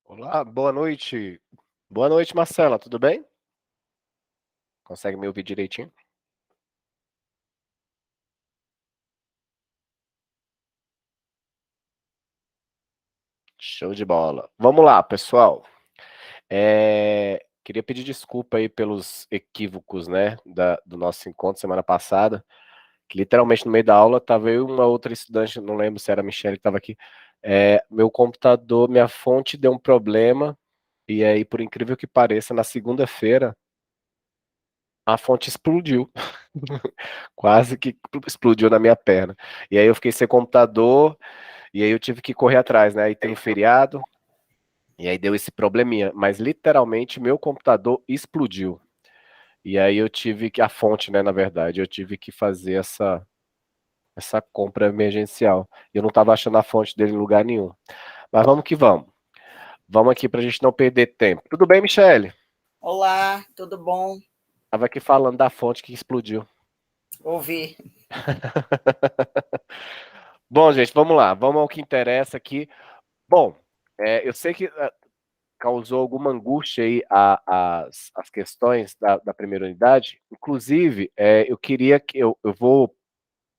Olá, boa noite. Boa noite, Marcela, tudo bem? Consegue me ouvir direitinho? Show de bola. Vamos lá, pessoal. Queria pedir desculpa aí pelos equívocos, né, do nosso encontro semana passada, que literalmente no meio da aula tava eu e uma outra estudante, não lembro se era a Michelle que estava aqui. Meu computador, minha fonte deu um problema, e aí, por incrível que pareça, na segunda-feira, a fonte explodiu. Quase que explodiu na minha perna. E aí eu fiquei sem computador, e aí eu tive que correr atrás, né? Aí tem feriado, e aí deu esse probleminha. Mas literalmente meu computador explodiu. E aí eu tive que, a fonte, né, na verdade, eu tive que fazer essa compra emergencial. Eu não estava achando a fonte dele em lugar nenhum. Mas vamos que vamos. Vamos aqui para a gente não perder tempo. Tudo bem, Michele? Olá, tudo bom? Tava aqui falando da fonte que explodiu. Ouvir. Bom, gente, vamos lá. Vamos ao que interessa aqui. Bom, eu sei que causou alguma angústia aí as questões da primeira unidade. Inclusive, eu queria que eu vou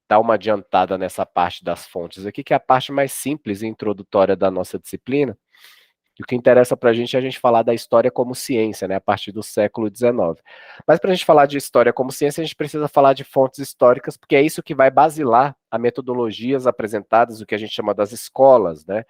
dar uma adiantada nessa parte das fontes aqui, que é a parte mais simples e introdutória da nossa disciplina. E o que interessa para a gente é a gente falar da história como ciência, né, a partir do século XIX. Mas para a gente falar de história como ciência, a gente precisa falar de fontes históricas, porque é isso que vai basilar a metodologias apresentadas, o que a gente chama das escolas, né?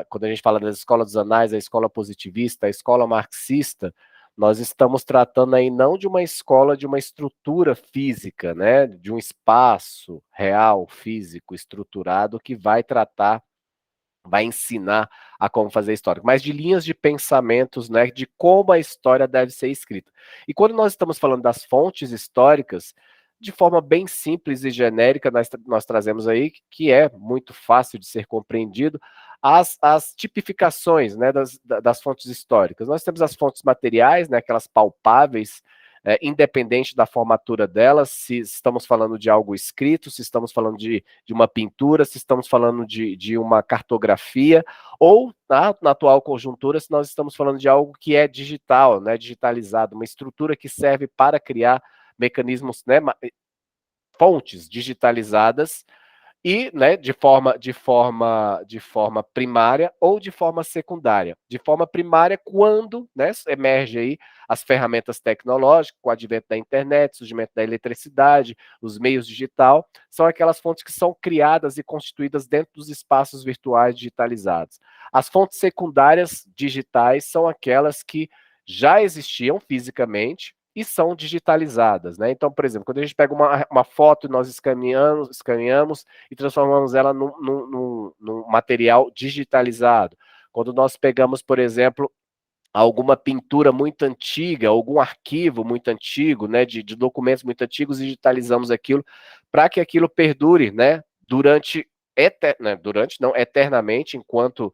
Quando a gente fala da escola dos anais, a escola positivista, a escola marxista, nós estamos tratando aí não de uma escola, de uma estrutura física, né, de um espaço real, físico, estruturado, que vai ensinar a como fazer história, mas de linhas de pensamentos, né, de como a história deve ser escrita. E quando nós estamos falando das fontes históricas, de forma bem simples e genérica, nós trazemos aí, que é muito fácil de ser compreendido, as tipificações, né, das fontes históricas. Nós temos as fontes materiais, né, aquelas palpáveis, independente da formatura delas, se estamos falando de algo escrito, se estamos falando de uma pintura, se estamos falando de uma cartografia, ou na atual conjuntura, se nós estamos falando de algo que é digital, né, digitalizado, uma estrutura que serve para criar mecanismos, né, fontes digitalizadas e, né, de forma primária ou de forma secundária. De forma primária, quando, né, emerge aí as ferramentas tecnológicas, com o advento da internet, surgimento da eletricidade, os meios digital, são aquelas fontes que são criadas e constituídas dentro dos espaços virtuais digitalizados. As fontes secundárias digitais são aquelas que já existiam fisicamente, e são digitalizadas, né? Então, por exemplo, quando a gente pega uma foto, nós escaneamos e transformamos ela num material digitalizado. Quando nós pegamos, por exemplo, alguma pintura muito antiga, algum arquivo muito antigo, né, de documentos muito antigos, digitalizamos aquilo para que aquilo perdure, né, durante não, eternamente, enquanto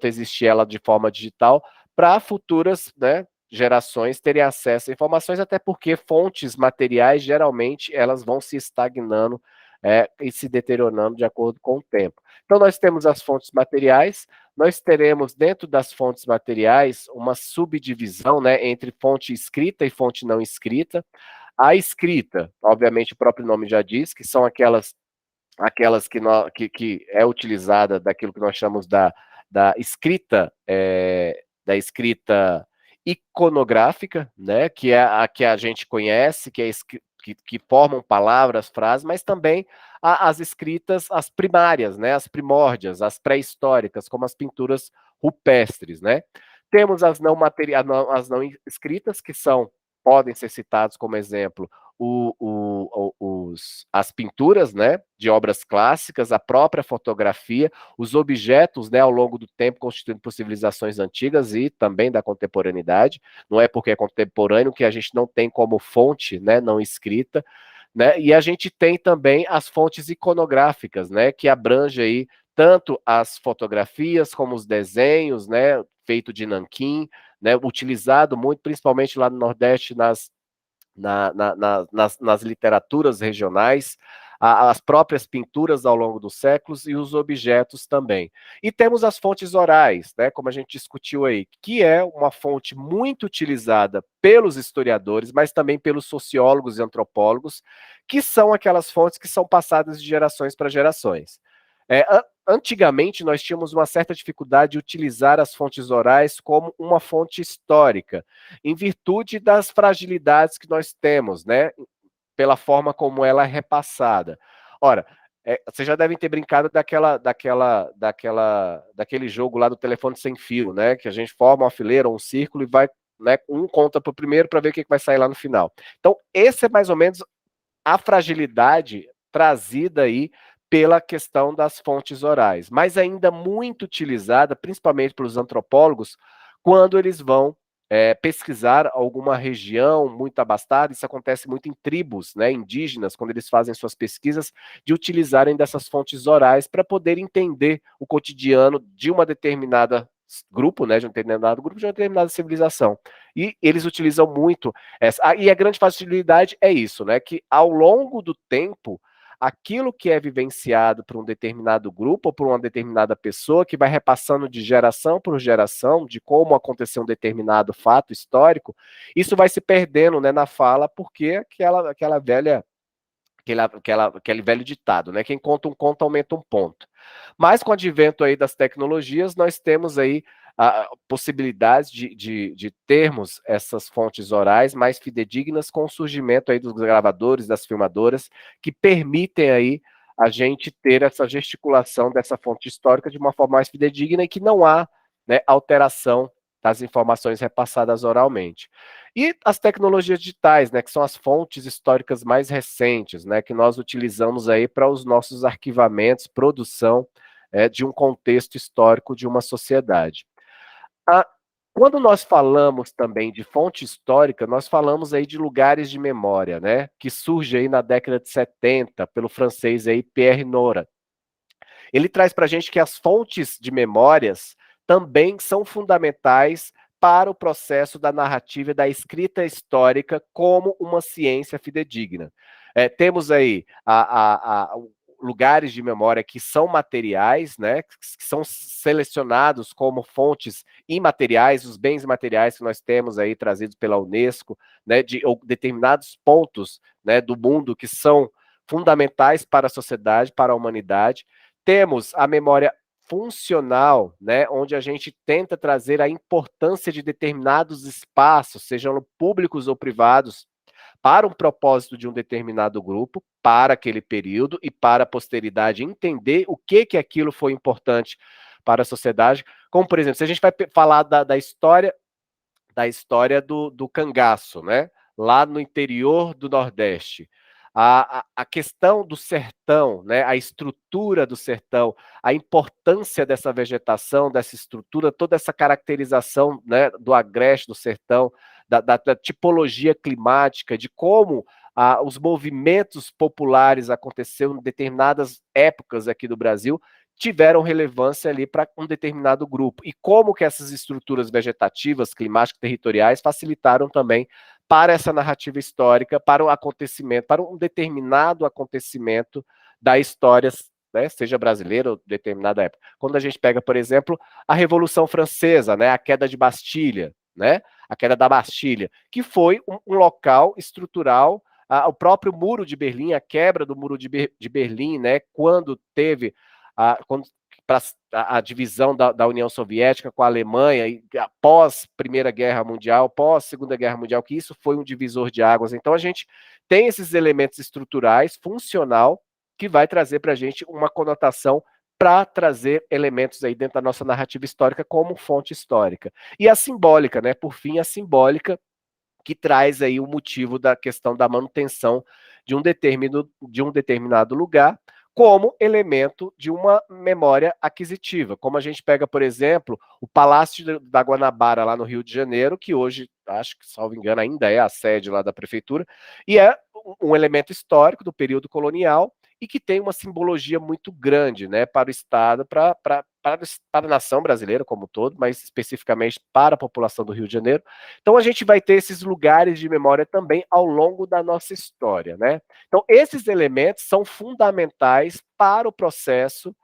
existir ela de forma digital, para futuras, né, gerações terem acesso a informações, até porque fontes materiais, geralmente, elas vão se estagnando e se deteriorando de acordo com o tempo. Então, nós temos as fontes materiais, nós teremos dentro das fontes materiais uma subdivisão, né, entre fonte escrita e fonte não escrita. A escrita, obviamente o próprio nome já diz, que são aquelas que é utilizada daquilo que nós chamamos da escrita, da escrita iconográfica, né, que é a que a gente conhece, que formam palavras, frases, mas também as escritas, as primárias, né, as primórdias, as pré-históricas, como as pinturas rupestres, né. Temos as não escritas, que podem ser citados como exemplo as pinturas, né, de obras clássicas, a própria fotografia, os objetos, né, ao longo do tempo constituindo por civilizações antigas e também da contemporaneidade. Não é porque é contemporâneo que a gente não tem como fonte, né, não escrita, né? E a gente tem também as fontes iconográficas, né, que abrange aí tanto as fotografias como os desenhos, né, feito de nanquim, né, utilizado muito, principalmente lá no Nordeste, nas literaturas regionais, as próprias pinturas ao longo dos séculos e os objetos também. E temos as fontes orais, né, como a gente discutiu aí, que é uma fonte muito utilizada pelos historiadores, mas também pelos sociólogos e antropólogos, que são aquelas fontes que são passadas de gerações para gerações. Antigamente, nós tínhamos uma certa dificuldade de utilizar as fontes orais como uma fonte histórica, em virtude das fragilidades que nós temos, né, pela forma como ela é repassada. Ora, vocês já devem ter brincado daquele jogo lá do telefone sem fio, né, que a gente forma uma fileira, um círculo e vai, né, um conta para o primeiro para ver o que vai sair lá no final. Então, esse é mais ou menos a fragilidade trazida aí pela questão das fontes orais, mas ainda muito utilizada, principalmente pelos antropólogos, quando eles vão pesquisar alguma região muito abastada. Isso acontece muito em tribos, né, indígenas, quando eles fazem suas pesquisas, de utilizarem dessas fontes orais para poder entender o cotidiano de uma determinada grupo, né, de um determinado grupo, de uma determinada civilização. E eles utilizam muito essa. E a grande facilidade é isso, né, que ao longo do tempo, aquilo que é vivenciado por um determinado grupo ou por uma determinada pessoa, que vai repassando de geração por geração, de como aconteceu um determinado fato histórico, isso vai se perdendo, né, na fala, porque aquela velha aquele velho ditado, né? Quem conta um conto aumenta um ponto. Mas com o advento aí das tecnologias, nós temos aí possibilidades de termos essas fontes orais mais fidedignas com o surgimento aí dos gravadores, das filmadoras, que permitem aí a gente ter essa gesticulação dessa fonte histórica de uma forma mais fidedigna e que não há, né, alteração das informações repassadas oralmente. E as tecnologias digitais, né, que são as fontes históricas mais recentes, né, que nós utilizamos aí para os nossos arquivamentos, produção de um contexto histórico de uma sociedade. Ah, quando nós falamos também de fonte histórica, nós falamos aí de lugares de memória, né, que surge aí na década de 70 pelo francês aí Pierre Nora. Ele traz para a gente que as fontes de memórias também são fundamentais para o processo da narrativa e da escrita histórica como uma ciência fidedigna. Temos aí lugares de memória que são materiais, né, que são selecionados como fontes imateriais, os bens materiais que nós temos aí trazidos pela Unesco, né, ou determinados pontos, né, do mundo que são fundamentais para a sociedade, para a humanidade. Temos a memória funcional, né, onde a gente tenta trazer a importância de determinados espaços, sejam públicos ou privados, para um propósito de um determinado grupo, para aquele período e para a posteridade entender o que aquilo foi importante para a sociedade. Como, por exemplo, se a gente vai falar da história do cangaço, né, lá no interior do Nordeste, a questão do sertão, né, a estrutura do sertão, a importância dessa vegetação, dessa estrutura, toda essa caracterização, né, do agreste do sertão, da tipologia climática, de como os movimentos populares aconteceram em determinadas épocas aqui do Brasil, tiveram relevância ali para um determinado grupo. E como que essas estruturas vegetativas, climáticas, territoriais facilitaram também para essa narrativa histórica, para o acontecimento, para um determinado acontecimento da história, né, seja brasileira ou determinada época. Quando a gente pega, por exemplo, a Revolução Francesa, né, a queda de Bastilha, né, a queda da Bastilha, que foi um local estrutural, o próprio Muro de Berlim, a quebra do Muro de Berlim, né, quando teve a divisão da União Soviética com a Alemanha, e após Primeira Guerra Mundial, pós Segunda Guerra Mundial, que isso foi um divisor de águas. Então a gente tem esses elementos estruturais, funcional, que vai trazer para a gente uma conotação para trazer elementos aí dentro da nossa narrativa histórica como fonte histórica. E a simbólica, né? Por fim, a simbólica, que traz aí o motivo da questão da manutenção de um determinado lugar como elemento de uma memória aquisitiva. Como a gente pega, por exemplo, o Palácio da Guanabara, lá no Rio de Janeiro, que hoje, acho que, salvo engano, ainda é a sede lá da prefeitura, e é um elemento histórico do período colonial e que tem uma simbologia muito grande, né, para o Estado, para para a nação brasileira como um todo, mas especificamente para a população do Rio de Janeiro. Então a gente vai ter esses lugares de memória também ao longo da nossa história, né? Então esses elementos são fundamentais para o processo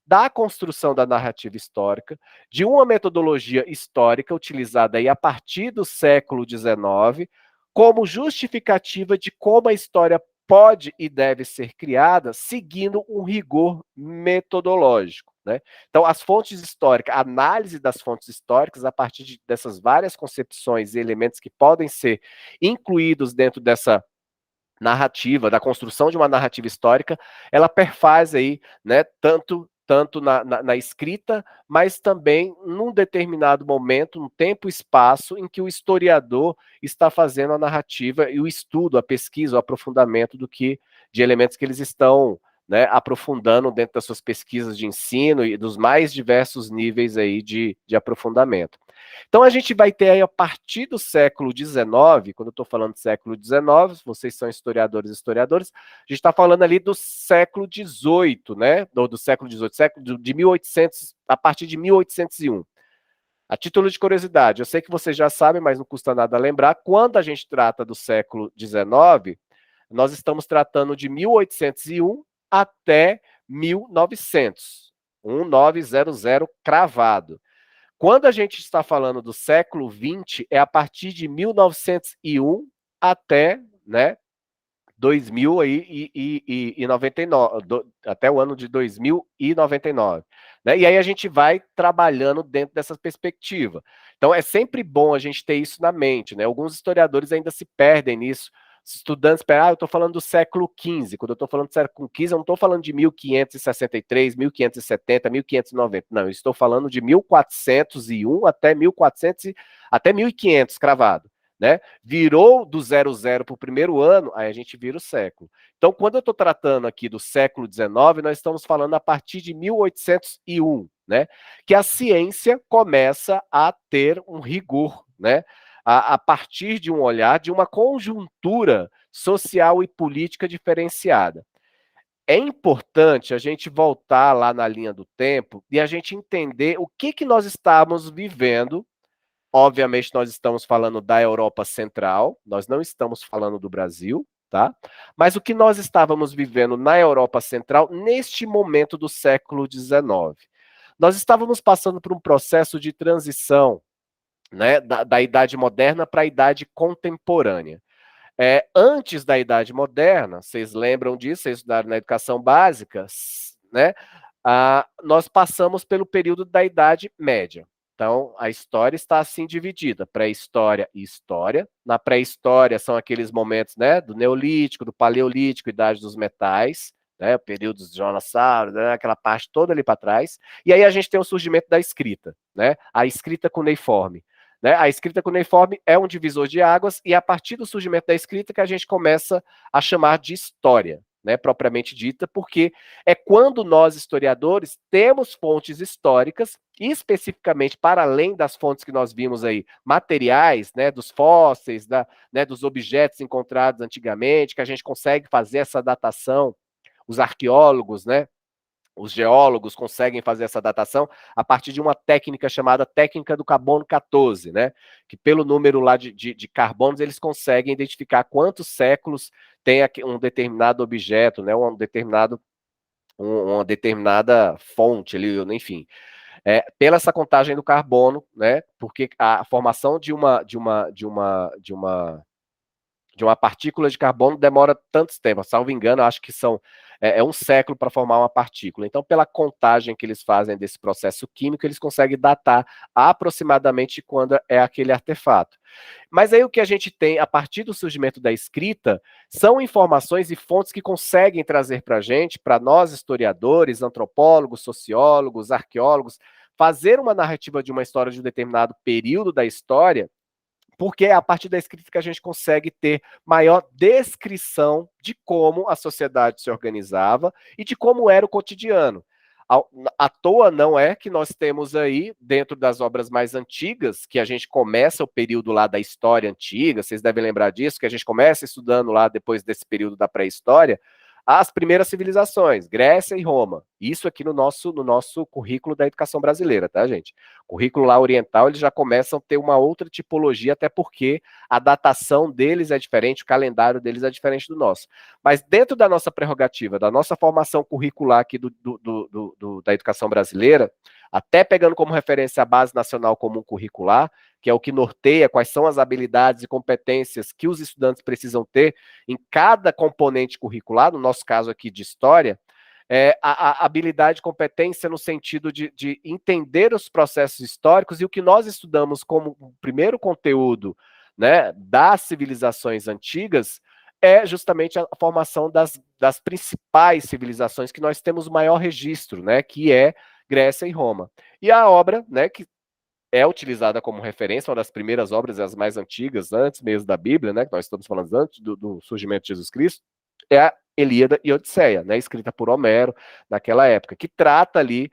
da construção da narrativa histórica, de uma metodologia histórica utilizada aí a partir do século XIX, como justificativa de como a história pode e deve ser criada, seguindo um rigor metodológico, né? Então, as fontes históricas, a análise das fontes históricas, a partir dessas várias concepções e elementos que podem ser incluídos dentro dessa narrativa, da construção de uma narrativa histórica, ela perfaz aí, né, tanto na escrita, mas também num determinado momento, um tempo e espaço em que o historiador está fazendo a narrativa e o estudo, a pesquisa, o aprofundamento de elementos que eles estão, né, aprofundando dentro das suas pesquisas de ensino e dos mais diversos níveis aí de aprofundamento. Então a gente vai ter aí, a partir do século XIX, quando eu estou falando do século XIX, vocês são historiadores, a gente está falando ali do século XVIII, né? Do século XVIII, século de 1800, a partir de 1801. A título de curiosidade, eu sei que vocês já sabem, mas não custa nada lembrar, quando a gente trata do século XIX, nós estamos tratando de 1801 até 1900, 1900 cravado. Quando a gente está falando do século XX, é a partir de 1901 até, né, 2099, até o ano de 2099. Né? E aí a gente vai trabalhando dentro dessa perspectiva. Então é sempre bom a gente ter isso na mente. Né? Alguns historiadores ainda se perdem nisso. Os estudantes esperam, eu estou falando do século XV. Quando eu estou falando do século XV, eu não estou falando de 1563, 1570, 1590. Não, eu estou falando de 1401 até 1400, até 1500, cravado. Né? Virou do 00 para o primeiro ano, aí a gente vira o século. Então, quando eu estou tratando aqui do século XIX, nós estamos falando a partir de 1801, né? Que a ciência começa a ter um rigor, né? A partir de um olhar, de uma conjuntura social e política diferenciada. É importante a gente voltar lá na linha do tempo e a gente entender o que nós estávamos vivendo. Obviamente, nós estamos falando da Europa Central, nós não estamos falando do Brasil, tá? Mas o que nós estávamos vivendo na Europa Central neste momento do século XIX? Nós estávamos passando por um processo de transição, né, da Idade Moderna para a Idade Contemporânea. Antes da Idade Moderna, vocês lembram disso, vocês estudaram na educação básica, né? Nós passamos pelo período da Idade Média. Então, a história está assim dividida, pré-história e história. Na pré-história são aqueles momentos, né, do Neolítico, do Paleolítico, Idade dos Metais, né, períodos de dinossauros, né, aquela parte toda ali para trás. E aí a gente tem o surgimento da escrita, né, a escrita cuneiforme. Né? A escrita cuneiforme é um divisor de águas e é a partir do surgimento da escrita que a gente começa a chamar de história, né, propriamente dita, porque é quando nós, historiadores, temos fontes históricas, especificamente para além das fontes que nós vimos aí, materiais, né, dos fósseis, né, dos objetos encontrados antigamente, que a gente consegue fazer essa datação, os arqueólogos, né, os geólogos conseguem fazer essa datação a partir de uma técnica chamada técnica do carbono 14, né? Que pelo número lá de carbonos eles conseguem identificar quantos séculos tem um determinado objeto, né? Uma determinada fonte ali, enfim. Pela essa contagem do carbono, né? Porque a formação de uma partícula de carbono demora tantos tempos, salvo engano, acho que é um século para formar uma partícula. Então, pela contagem que eles fazem desse processo químico, eles conseguem datar aproximadamente quando é aquele artefato. Mas aí o que a gente tem a partir do surgimento da escrita são informações e fontes que conseguem trazer para a gente, para nós historiadores, antropólogos, sociólogos, arqueólogos, fazer uma narrativa de uma história de um determinado período da história, porque é a partir da escrita que a gente consegue ter maior descrição de como a sociedade se organizava e de como era o cotidiano. À toa não é que nós temos aí, dentro das obras mais antigas, que a gente começa o período lá da história antiga, vocês devem lembrar disso, que a gente começa estudando lá depois desse período da pré-história, as primeiras civilizações, Grécia e Roma. Isso aqui no nosso currículo da educação brasileira, tá, gente? O currículo lá oriental, eles já começam a ter uma outra tipologia, até porque a datação deles é diferente, o calendário deles é diferente do nosso. Mas dentro da nossa prerrogativa, da nossa formação curricular aqui da educação brasileira, até pegando como referência a Base Nacional Comum Curricular, que é o que norteia quais são as habilidades e competências que os estudantes precisam ter em cada componente curricular, no nosso caso aqui de história, a habilidade e competência no sentido de entender os processos históricos e o que nós estudamos como primeiro conteúdo, né, das civilizações antigas é justamente a formação das principais civilizações que nós temos o maior registro, né, que é Grécia e Roma. E a obra, né, que é utilizada como referência, uma das primeiras obras, as mais antigas, antes mesmo da Bíblia, né, que nós estamos falando antes do surgimento de Jesus Cristo, é a Ilíada e Odisseia, né, escrita por Homero naquela época, que trata ali,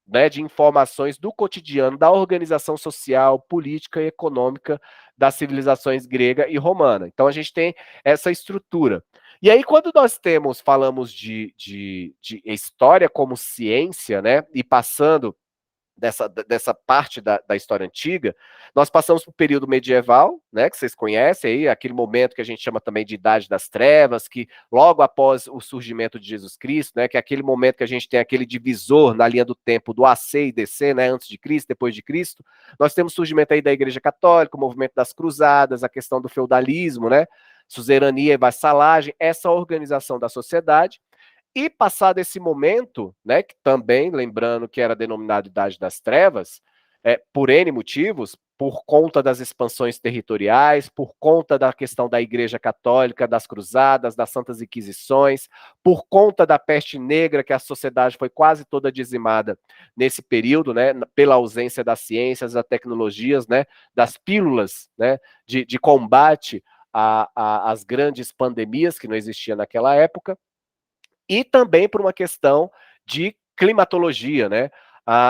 né, de informações do cotidiano, da organização social, política e econômica das civilizações grega e romana. Então a gente tem essa estrutura. E aí, quando nós falamos de história como ciência, né, e passando dessa parte da história antiga, nós passamos para o período medieval, né, que vocês conhecem aí, aquele momento que a gente chama também de Idade das Trevas, que logo após o surgimento de Jesus Cristo, né, que é aquele momento que a gente tem aquele divisor na linha do tempo do AC e DC, né, antes de Cristo, depois de Cristo, nós temos o surgimento aí da Igreja Católica, o movimento das cruzadas, a questão do feudalismo, né, suzerania e vassalagem, essa organização da sociedade. E passado esse momento, né, que também, lembrando que era denominado Idade das Trevas, por N motivos, por conta das expansões territoriais, por conta da questão da Igreja Católica, das cruzadas, das Santas Inquisições, por conta da peste negra, que a sociedade foi quase toda dizimada nesse período, né, pela ausência das ciências, das tecnologias, né, das pílulas, né, de combate às grandes pandemias que não existiam naquela época, e também por uma questão de climatologia, né?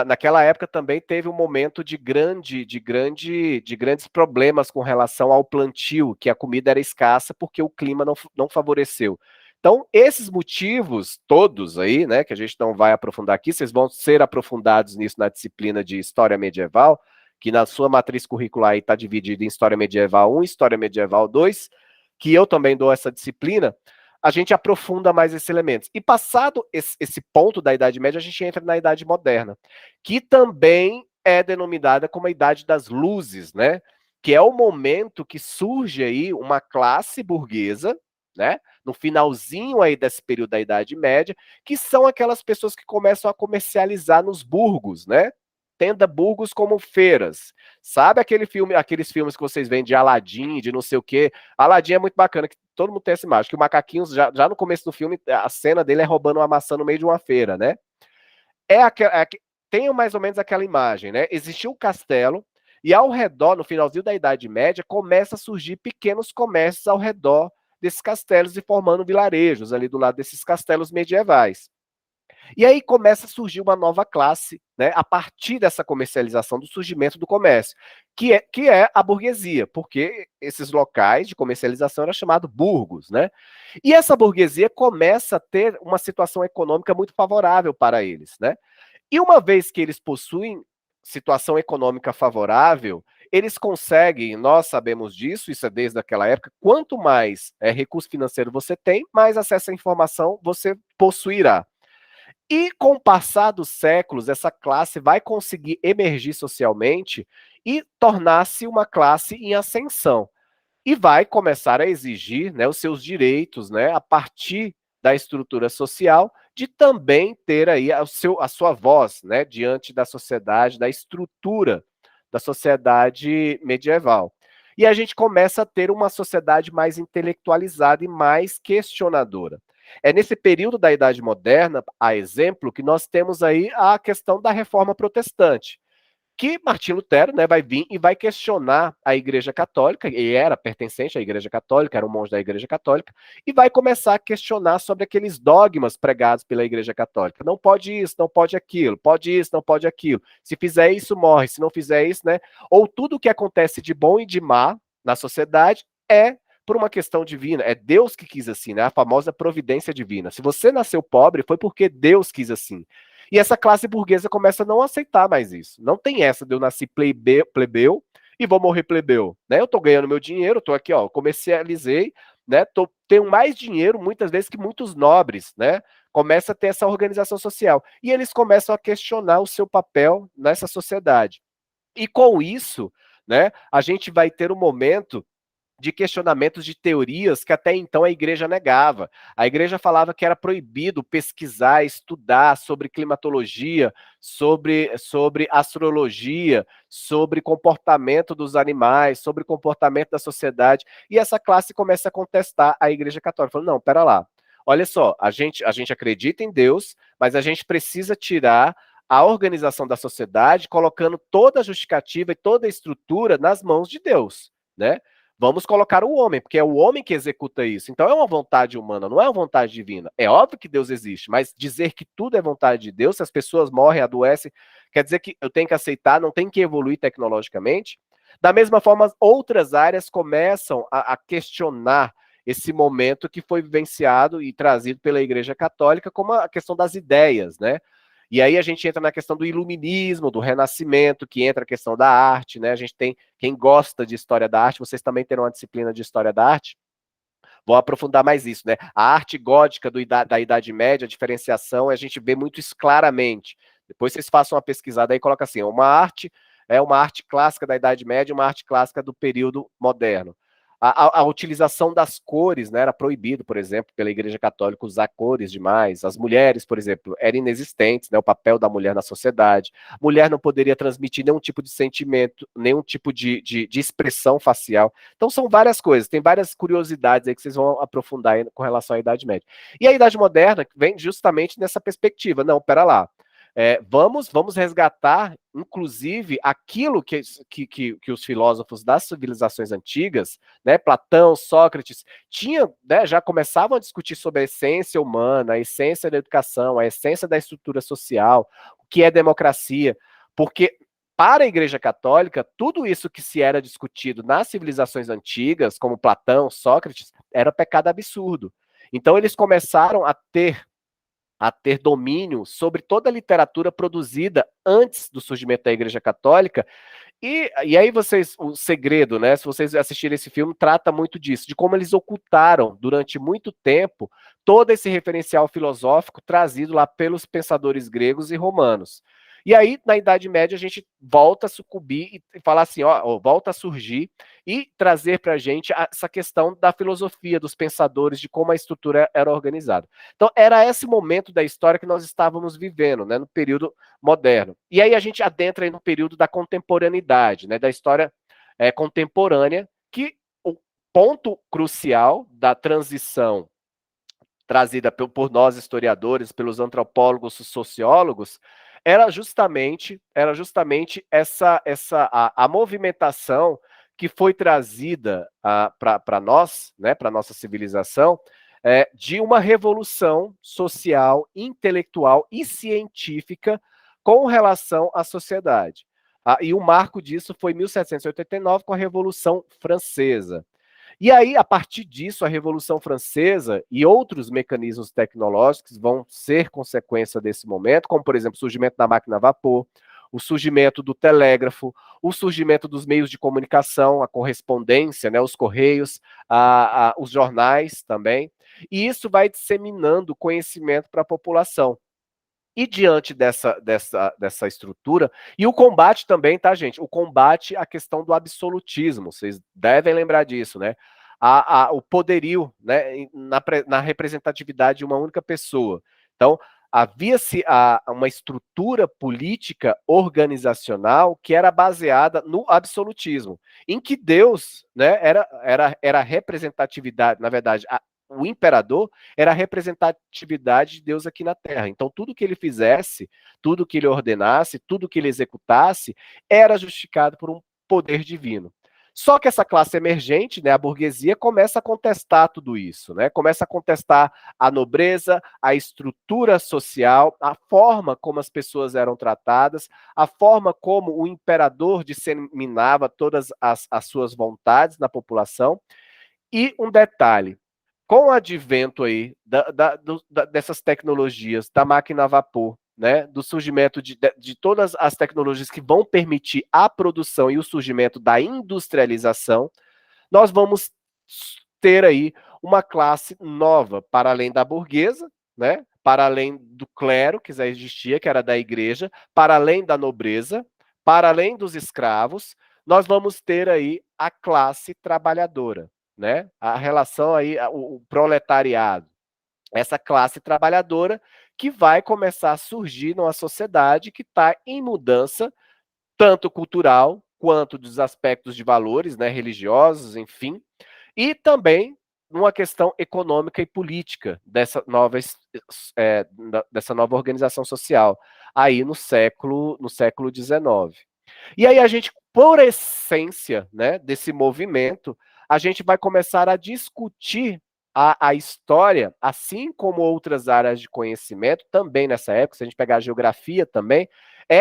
Naquela época também teve um momento de grandes problemas com relação ao plantio, que a comida era escassa porque o clima não favoreceu. Então, esses motivos todos aí, né, que a gente não vai aprofundar aqui, vocês vão ser aprofundados nisso na disciplina de História Medieval, que na sua matriz curricular está dividida em História Medieval 1 e História Medieval 2, que eu também dou essa disciplina, a gente aprofunda mais esses elementos. E passado esse ponto da Idade Média, a gente entra na Idade Moderna, que também é denominada como a Idade das Luzes, né? Que é o momento que surge aí uma classe burguesa, né? No finalzinho aí desse período da Idade Média, que são aquelas pessoas que começam a comercializar nos burgos, né? Tenda burgos como feiras. Sabe aqueles filmes que vocês veem de Aladim, de não sei o quê? Aladim é muito bacana, que todo mundo tem essa imagem, que o macaquinho, já no começo do filme, a cena dele é roubando uma maçã no meio de uma feira, né? Tem mais ou menos aquela imagem, né? Existiu um castelo, e ao redor, no finalzinho da Idade Média, começa a surgir pequenos comércios ao redor desses castelos e formando vilarejos ali do lado desses castelos medievais. E aí começa a surgir uma nova classe, né, a partir dessa comercialização, do surgimento do comércio, que é a burguesia, porque esses locais de comercialização eram chamados burgos, né? E essa burguesia começa a ter uma situação econômica muito favorável para eles, né? E uma vez que eles possuem situação econômica favorável, eles conseguem, nós sabemos disso, isso é desde aquela época, quanto mais recurso financeiro você tem, mais acesso à informação você possuirá. E com o passar dos séculos, essa classe vai conseguir emergir socialmente e tornar-se uma classe em ascensão. E vai começar a exigir, né, os seus direitos, né, a partir da estrutura social, de também ter aí a sua voz, né, diante da sociedade, da estrutura da sociedade medieval. E a gente começa a ter uma sociedade mais intelectualizada e mais questionadora. É nesse período da Idade Moderna, a exemplo, que nós temos aí a questão da Reforma Protestante, que Martim Lutero, né, vai vir e vai questionar a Igreja Católica, e era pertencente à Igreja Católica, era um monge da Igreja Católica, e vai começar a questionar sobre aqueles dogmas pregados pela Igreja Católica. Não pode isso, não pode aquilo, pode isso, não pode aquilo. Se fizer isso, morre. Se não fizer isso, né? Ou tudo o que acontece de bom e de má na sociedade é por uma questão divina, é Deus que quis assim, né? A famosa providência divina. Se você nasceu pobre, foi porque Deus quis assim. E essa classe burguesa começa a não aceitar mais isso. Não tem essa de eu nasci plebeu e vou morrer plebeu, né? Eu tô ganhando meu dinheiro, tô aqui, ó, comercializei, né? Tenho mais dinheiro muitas vezes que muitos nobres, né? Começa a ter essa organização social. E eles começam a questionar o seu papel nessa sociedade. E com isso, né, a gente vai ter um momento de questionamentos de teorias que até então a igreja negava. A igreja falava que era proibido pesquisar, estudar sobre climatologia, sobre astrologia, sobre comportamento dos animais, sobre comportamento da sociedade. E essa classe começa a contestar a igreja católica. Falando, não, pera lá. Olha só, a gente acredita em Deus, mas a gente precisa tirar a organização da sociedade, colocando toda a justificativa e toda a estrutura nas mãos de Deus, né? Vamos colocar o homem, porque é o homem que executa isso. Então é uma vontade humana, não é uma vontade divina. É óbvio que Deus existe, mas dizer que tudo é vontade de Deus, se as pessoas morrem, adoecem, quer dizer que eu tenho que aceitar, não tem que evoluir tecnologicamente. Da mesma forma, outras áreas começam a questionar esse momento que foi vivenciado e trazido pela Igreja Católica, como a questão das ideias, né? E aí a gente entra na questão do iluminismo, do renascimento, que entra a questão da arte, né? A gente tem, quem gosta de história da arte, vocês também terão uma disciplina de história da arte, vou aprofundar mais isso, né? A arte gótica da Idade Média, a diferenciação, a gente vê muito isso claramente. Depois vocês façam uma pesquisada aí e coloca assim, uma arte clássica da Idade Média, uma arte clássica do período moderno. A utilização das cores, né, era proibido, por exemplo, pela Igreja Católica usar cores demais. As mulheres, por exemplo, eram inexistentes, né, o papel da mulher na sociedade. A mulher não poderia transmitir nenhum tipo de sentimento, nenhum tipo de expressão facial. Então são várias coisas, tem várias curiosidades aí que vocês vão aprofundar aí com relação à Idade Média. E a Idade Moderna vem justamente nessa perspectiva. Não, pera lá. Vamos resgatar, inclusive, aquilo que os filósofos das civilizações antigas, né, Platão, Sócrates, tinham, né, já começavam a discutir sobre a essência humana, a essência da educação, a essência da estrutura social, o que é democracia, porque para a Igreja Católica, tudo isso que se era discutido nas civilizações antigas, como Platão, Sócrates, era pecado absurdo. Então eles começaram a ter domínio sobre toda a literatura produzida antes do surgimento da Igreja Católica. E aí o segredo, né? Se vocês assistirem esse filme, trata muito disso, de como eles ocultaram durante muito tempo todo esse referencial filosófico trazido lá pelos pensadores gregos e romanos. E aí, na Idade Média, a gente volta a sucumbir e falar assim, ó, volta a surgir e trazer para a gente essa questão da filosofia, dos pensadores, de como a estrutura era organizada. Então, era esse momento da história que nós estávamos vivendo, né, no período moderno. E aí a gente adentra aí no período da contemporaneidade, né, da história contemporânea, que o ponto crucial da transição trazida por nós historiadores, pelos antropólogos, sociólogos, era justamente a movimentação que foi trazida para nós, né, para nossa civilização, de uma revolução social, intelectual e científica com relação à sociedade. E o marco disso foi 1789 com a Revolução Francesa. E aí, a partir disso, a Revolução Francesa e outros mecanismos tecnológicos vão ser consequência desse momento, como, por exemplo, o surgimento da máquina a vapor, o surgimento do telégrafo, o surgimento dos meios de comunicação, a correspondência, né, os correios, os jornais também. E isso vai disseminando conhecimento para a população. E diante dessa estrutura, e o combate também, tá, gente? O combate à questão do absolutismo, vocês devem lembrar disso, né? O poderio, né, na representatividade de uma única pessoa. Então, havia-se uma estrutura política organizacional que era baseada no absolutismo, em que Deus, né, era a representatividade, na verdade, o imperador era a representatividade de Deus aqui na Terra. Então, tudo que ele fizesse, tudo que ele ordenasse, tudo que ele executasse, era justificado por um poder divino. Só que essa classe emergente, né, a burguesia, começa a contestar tudo isso, né? Começa a contestar a nobreza, a estrutura social, a forma como as pessoas eram tratadas, a forma como o imperador disseminava todas as suas vontades na população. E um detalhe, com o advento aí dessas tecnologias, da máquina a vapor, né, do surgimento de todas as tecnologias que vão permitir a produção e o surgimento da industrialização, nós vamos ter aí uma classe nova, para além da burguesa, né, para além do clero, que já existia, que era da igreja, para além da nobreza, para além dos escravos, nós vamos ter aí a classe trabalhadora, né? A relação aí, o proletariado, essa classe trabalhadora que vai começar a surgir numa sociedade que está em mudança, tanto cultural quanto dos aspectos de valores, né, religiosos, enfim, e também numa questão econômica e política dessa nova organização social, aí no século XIX. E aí a gente, por essência, né, desse movimento, a gente vai começar a discutir a história, assim como outras áreas de conhecimento, também nessa época, se a gente pegar a geografia também,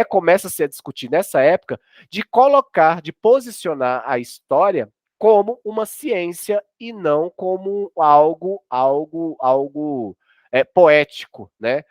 começa-se a discutir nessa época de colocar, de posicionar a história como uma ciência e não como algo poético, né?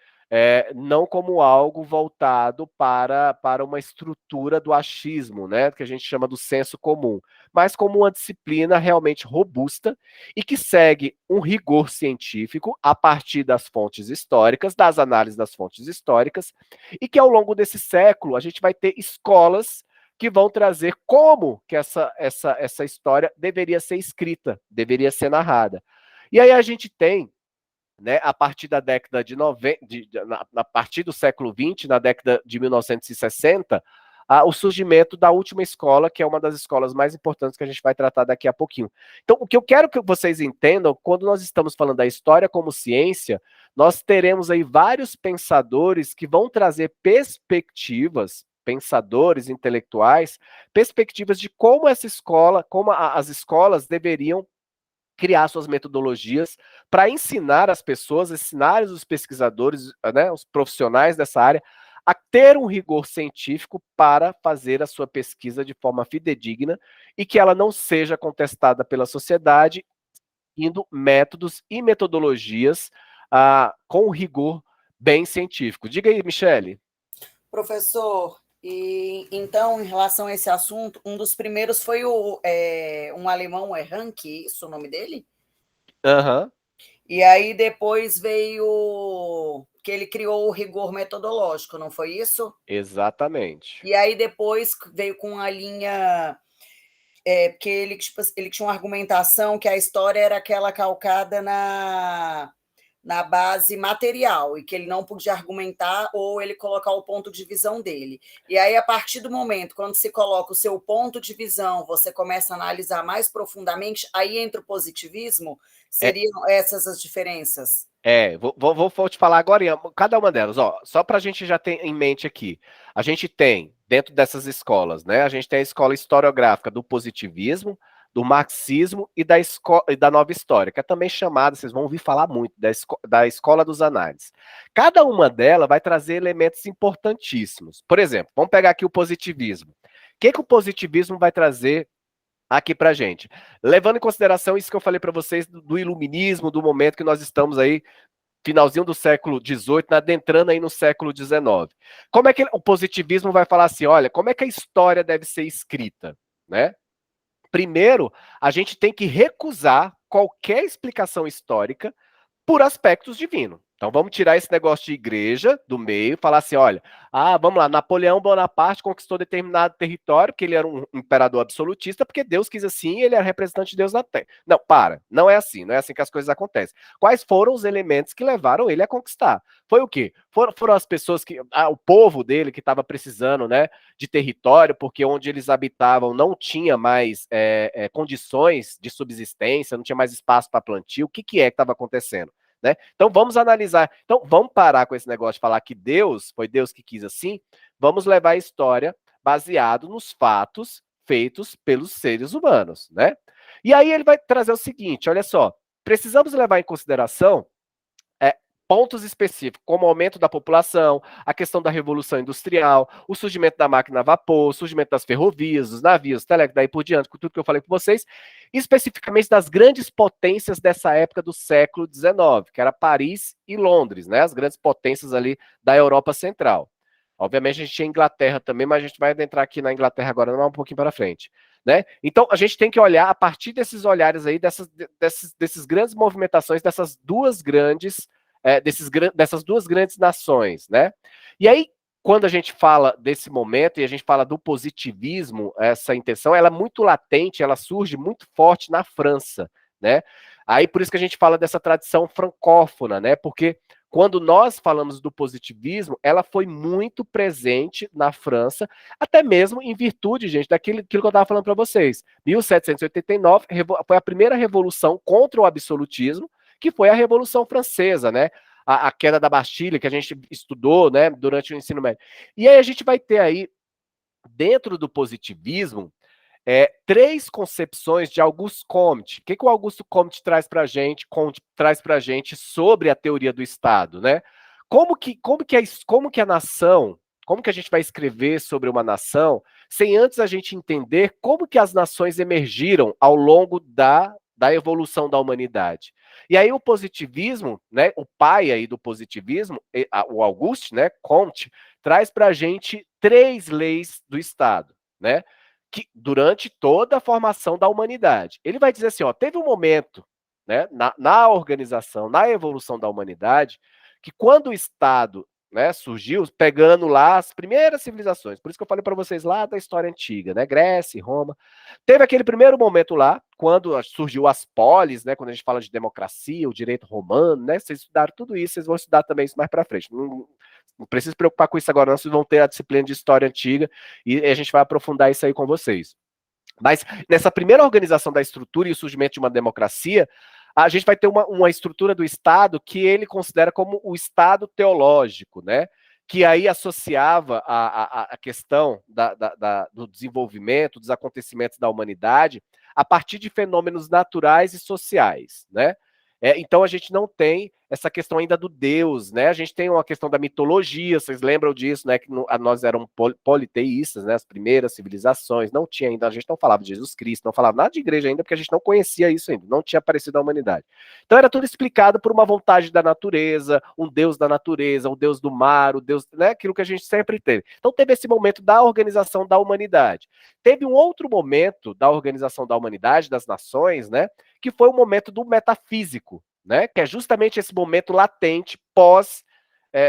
Não como algo voltado para uma estrutura do achismo, né, que a gente chama do senso comum, mas como uma disciplina realmente robusta e que segue um rigor científico a partir das fontes históricas, das análises das fontes históricas, e que ao longo desse século a gente vai ter escolas que vão trazer como que essa história deveria ser escrita, deveria ser narrada. E aí a gente tem, né, a partir da década de 90, a partir do século XX, na década de 1960, o surgimento da última escola, que é uma das escolas mais importantes que a gente vai tratar daqui a pouquinho. Então, o que eu quero que vocês entendam, quando nós estamos falando da história como ciência, nós teremos aí vários pensadores que vão trazer perspectivas, pensadores intelectuais, perspectivas de como essa escola, como as escolas deveriam criar suas metodologias para ensinar as pessoas, ensinar os pesquisadores, né, os profissionais dessa área, a ter um rigor científico para fazer a sua pesquisa de forma fidedigna e que ela não seja contestada pela sociedade, indo métodos e metodologias com rigor bem científico. Diga aí, Michele. Professor, e então, em relação a esse assunto, um dos primeiros foi um alemão, Ranke, isso o nome dele? Aham. E aí depois veio que ele criou o rigor metodológico, não foi isso? Exatamente. E aí depois veio com a linha, porque ele, tipo, ele tinha uma argumentação que a história era aquela calcada na base material e que ele não podia argumentar ou ele colocar o ponto de visão dele. E aí, a partir do momento, quando se coloca o seu ponto de visão, você começa a analisar mais profundamente, aí entra o positivismo, seriam essas as diferenças? Vou te falar agora cada uma delas, ó, só para a gente já ter em mente aqui. A gente tem, dentro dessas escolas, né, a gente tem a escola historiográfica do positivismo, do marxismo e da nova história, que é também chamada, vocês vão ouvir falar muito, da escola dos análises. Cada uma delas vai trazer elementos importantíssimos. Por exemplo, vamos pegar aqui o positivismo. O que o positivismo vai trazer aqui pra gente? Levando em consideração isso que eu falei para vocês do iluminismo, do momento que nós estamos aí, finalzinho do século XVIII, adentrando aí no século XIX. Como é que o positivismo vai falar assim, olha, como é que a história deve ser escrita, né? Primeiro, a gente tem que recusar qualquer explicação histórica por aspectos divinos. Então vamos tirar esse negócio de igreja do meio, falar assim, olha, vamos lá, Napoleão Bonaparte conquistou determinado território, porque ele era um imperador absolutista, porque Deus quis assim, e ele era representante de Deus na Terra. Não, não é assim, não é assim que as coisas acontecem. Quais foram os elementos que levaram ele a conquistar? Foi o quê? Foram as pessoas o povo dele que estava precisando, né, de território, porque onde eles habitavam não tinha mais condições de subsistência, não tinha mais espaço para plantio. O que é que estava acontecendo? Né? Então vamos analisar. Então vamos parar com esse negócio de falar que foi Deus que quis assim. Vamos levar a história baseado nos fatos feitos pelos seres humanos, né? E aí ele vai trazer o seguinte, olha só, precisamos levar em consideração pontos específicos, como o aumento da população, a questão da revolução industrial, o surgimento da máquina a vapor, o surgimento das ferrovias, dos navios, daí por diante, com tudo que eu falei com vocês, especificamente das grandes potências dessa época do século XIX, que era Paris e Londres, né, as grandes potências ali da Europa Central. Obviamente a gente tinha Inglaterra também, mas a gente vai adentrar aqui na Inglaterra agora, um pouquinho para frente. Né? Então, a gente tem que olhar a partir desses olhares aí, desses grandes movimentações, dessas duas grandes nações, né? E aí, quando a gente fala desse momento e a gente fala do positivismo, essa intenção, ela é muito latente, ela surge muito forte na França, né? Aí, por isso que a gente fala dessa tradição francófona, né? Porque quando nós falamos do positivismo, ela foi muito presente na França, até mesmo em virtude, gente, daquilo que eu estava falando para vocês. 1789 foi a primeira revolução contra o absolutismo, que foi a Revolução Francesa, né? A queda da Bastilha, que a gente estudou, né, durante o ensino médio. E aí a gente vai ter aí, dentro do positivismo, três concepções de Auguste Comte. O que o Auguste Comte traz para a gente sobre a teoria do Estado, né? Como que a nação, como que a gente vai escrever sobre uma nação, sem antes a gente entender como que as nações emergiram ao longo da evolução da humanidade. E aí o positivismo, né, o pai aí do positivismo, o Auguste, né, Comte, traz para a gente três leis do Estado, né? Que durante toda a formação da humanidade. Ele vai dizer assim, ó, teve um momento, né, na organização, na evolução da humanidade, que quando o Estado, né, surgiu, pegando lá as primeiras civilizações, por isso que eu falei para vocês lá da história antiga, né, Grécia, Roma, teve aquele primeiro momento lá, quando surgiu as polis, né, quando a gente fala de democracia, o direito romano, né, vocês estudaram tudo isso, vocês vão estudar também isso mais para frente. Não precisa se preocupar com isso agora, não, vocês vão ter a disciplina de história antiga e a gente vai aprofundar isso aí com vocês. Mas nessa primeira organização da estrutura e o surgimento de uma democracia, a gente vai ter uma estrutura do Estado que ele considera como o Estado teológico, né? Que aí associava a questão do desenvolvimento, dos acontecimentos da humanidade, a partir de fenômenos naturais e sociais, né? Então a gente não tem essa questão ainda do Deus, né? A gente tem uma questão da mitologia, vocês lembram disso, né? Que nós éramos politeístas, né? As primeiras civilizações, não tinha ainda, a gente não falava de Jesus Cristo, não falava nada de igreja ainda, porque a gente não conhecia isso ainda, não tinha aparecido a humanidade. Então era tudo explicado por uma vontade da natureza, um Deus da natureza, o Deus do mar, o Deus, né? Aquilo que a gente sempre teve. Então teve esse momento da organização da humanidade. Teve um outro momento da organização da humanidade, das nações, né? Que foi o momento do metafísico, né? Que é justamente esse momento latente pós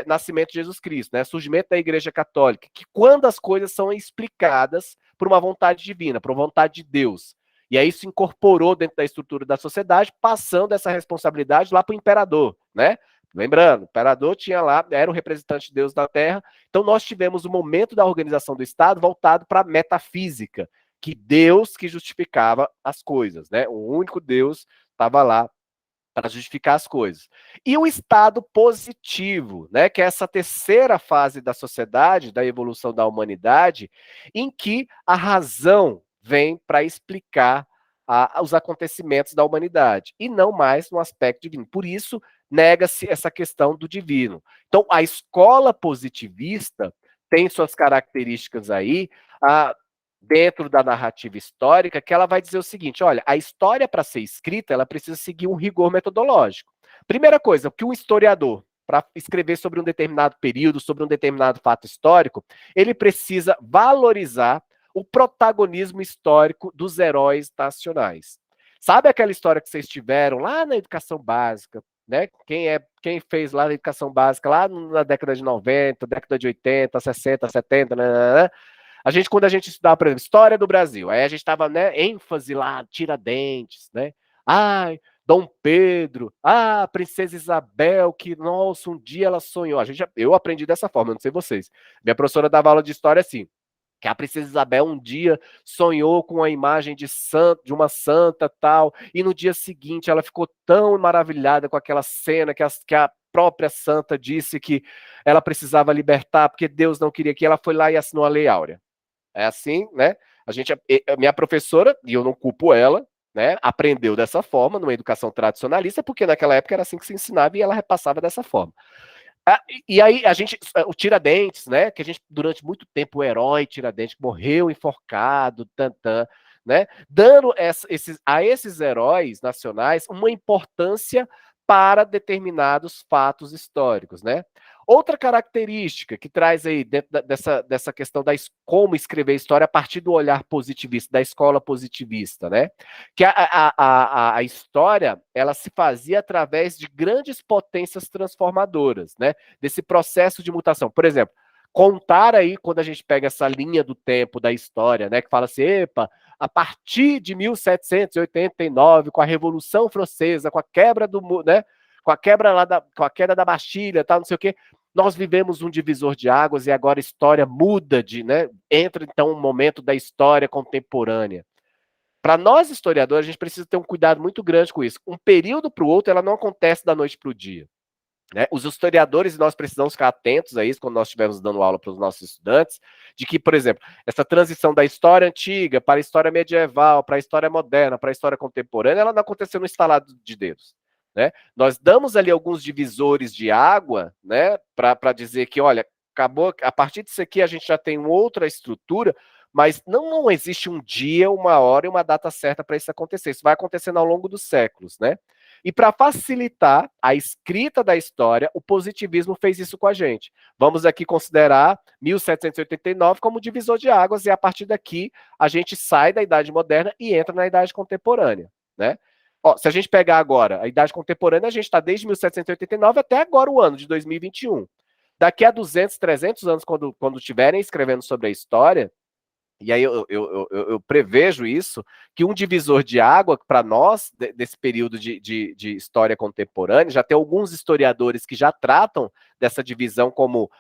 nascimento de Jesus Cristo, né? Surgimento da Igreja Católica, que quando as coisas são explicadas por uma vontade divina, por uma vontade de Deus. E aí isso incorporou dentro da estrutura da sociedade, passando essa responsabilidade lá para o imperador, né? Lembrando, o imperador tinha lá, era o representante de Deus na Terra, então nós tivemos o momento da organização do Estado voltado para a metafísica, que Deus que justificava as coisas, né? O único Deus estava lá para justificar as coisas. E o estado positivo, né, que é essa terceira fase da sociedade, da evolução da humanidade, em que a razão vem para explicar os acontecimentos da humanidade, e não mais no aspecto divino. Por isso, nega-se essa questão do divino. Então, a escola positivista tem suas características aí, dentro da narrativa histórica, que ela vai dizer o seguinte, olha, a história para ser escrita, ela precisa seguir um rigor metodológico. Primeira coisa, que um historiador, para escrever sobre um determinado período, sobre um determinado fato histórico, ele precisa valorizar o protagonismo histórico dos heróis nacionais. Sabe aquela história que vocês tiveram lá na educação básica, né? Quem fez lá na educação básica, lá na década de 90, década de 80, 60, 70, né? Quando a gente estudava, por exemplo, história do Brasil, aí a gente estava, né, ênfase lá, Tiradentes, né? Ai, Dom Pedro, Princesa Isabel, que, nossa, um dia ela sonhou. Eu aprendi dessa forma, não sei vocês. Minha professora dava aula de história assim, que a Princesa Isabel um dia sonhou com a imagem de uma santa tal, e no dia seguinte ela ficou tão maravilhada com aquela cena que a própria santa disse que ela precisava libertar, porque Deus não queria que ela foi lá e assinou a Lei Áurea. É assim, né? A minha professora, e eu não culpo ela, né, aprendeu dessa forma, numa educação tradicionalista, porque naquela época era assim que se ensinava e ela repassava dessa forma. E aí a gente, o Tiradentes, né, que a gente durante muito tempo o herói Tiradentes morreu enforcado, tantã, né, dando a esses heróis nacionais uma importância para determinados fatos históricos, né? Outra característica que traz aí dentro dessa questão como escrever história a partir do olhar positivista, da escola positivista, né? Que a história ela se fazia através de grandes potências transformadoras, né? Desse processo de mutação. Por exemplo, contar aí, quando a gente pega essa linha do tempo da história, né, que fala assim, epa, a partir de 1789, com a Revolução Francesa, com a quebra né, com a quebra com a queda da Bastilha, tal, não sei o quê, nós vivemos um divisor de águas e agora a história muda né, entra então um momento da história contemporânea. Para nós historiadores, a gente precisa ter um cuidado muito grande com isso. Um período para o outro, ela não acontece da noite para o dia. Né? Os historiadores, nós precisamos ficar atentos a isso quando nós estivermos dando aula para os nossos estudantes, de que, por exemplo, essa transição da história antiga para a história medieval, para a história moderna, para a história contemporânea, ela não aconteceu no estalar de dedos. Né? Nós damos ali alguns divisores de água, né, para dizer que, olha, acabou, a partir disso aqui a gente já tem outra estrutura, mas não existe um dia, uma hora e uma data certa para isso acontecer. Isso vai acontecendo ao longo dos séculos, né? E para facilitar a escrita da história, o positivismo fez isso com a gente. Vamos aqui considerar 1789 como divisor de águas, e a partir daqui a gente sai da Idade Moderna e entra na Idade Contemporânea, né? Ó, se a gente pegar agora a Idade Contemporânea, a gente está desde 1789 até agora o ano de 2021. Daqui a 200, 300 anos, quando estiverem escrevendo sobre a história, e aí eu prevejo isso, que um divisor de água para nós, desse período de história contemporânea, já tem alguns historiadores que já tratam dessa divisão como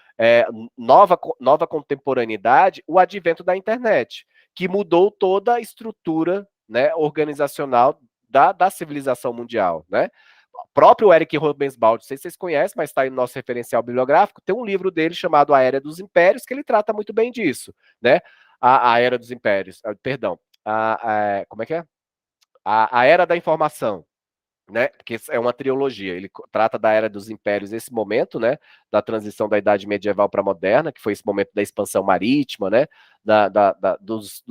nova contemporaneidade, o advento da internet, que mudou toda a estrutura, né, organizacional da civilização mundial, né? O próprio Eric Robensbald, não sei se vocês conhecem, mas está aí no nosso referencial bibliográfico, tem um livro dele chamado A Era dos Impérios, que ele trata muito bem disso, né? A Era dos Impérios, perdão, como é que é? A Era da Informação, né? Porque é uma trilogia, ele trata da Era dos Impérios, esse momento, né? Da transição da Idade Medieval para a Moderna, que foi esse momento da expansão marítima, né? Dos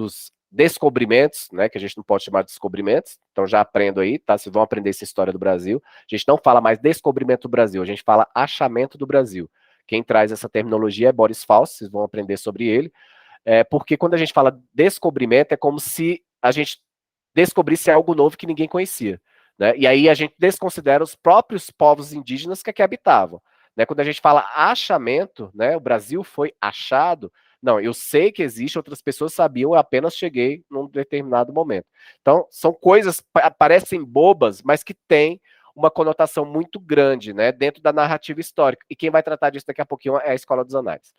descobrimentos, né? Que a gente não pode chamar de descobrimentos, então já aprendo aí, tá? Vocês vão aprender essa história do Brasil. A gente não fala mais descobrimento do Brasil, a gente fala achamento do Brasil. Quem traz essa terminologia é Boris Fausto, vocês vão aprender sobre ele. Porque quando a gente fala descobrimento, é como se a gente descobrisse algo novo que ninguém conhecia. Né? E aí a gente desconsidera os próprios povos indígenas que aqui habitavam. Né? Quando a gente fala achamento, né, o Brasil foi achado, não, eu sei que existe, outras pessoas sabiam, eu apenas cheguei num determinado momento. Então, são coisas que parecem bobas, mas que têm uma conotação muito grande, né, dentro da narrativa histórica. E quem vai tratar disso daqui a pouquinho é a Escola dos Anais.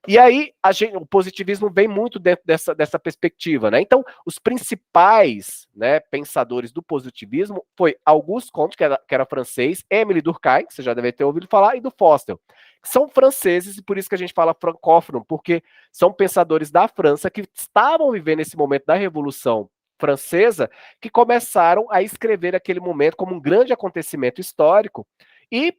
E aí, o positivismo vem muito dentro dessa perspectiva, né? Então, os principais, né, pensadores do positivismo foi Auguste Comte, que era francês, Émile Durkheim, que você já deve ter ouvido falar, e do Foster. São franceses, e por isso que a gente fala francófono, porque são pensadores da França que estavam vivendo esse momento da Revolução Francesa, que começaram a escrever aquele momento como um grande acontecimento histórico, e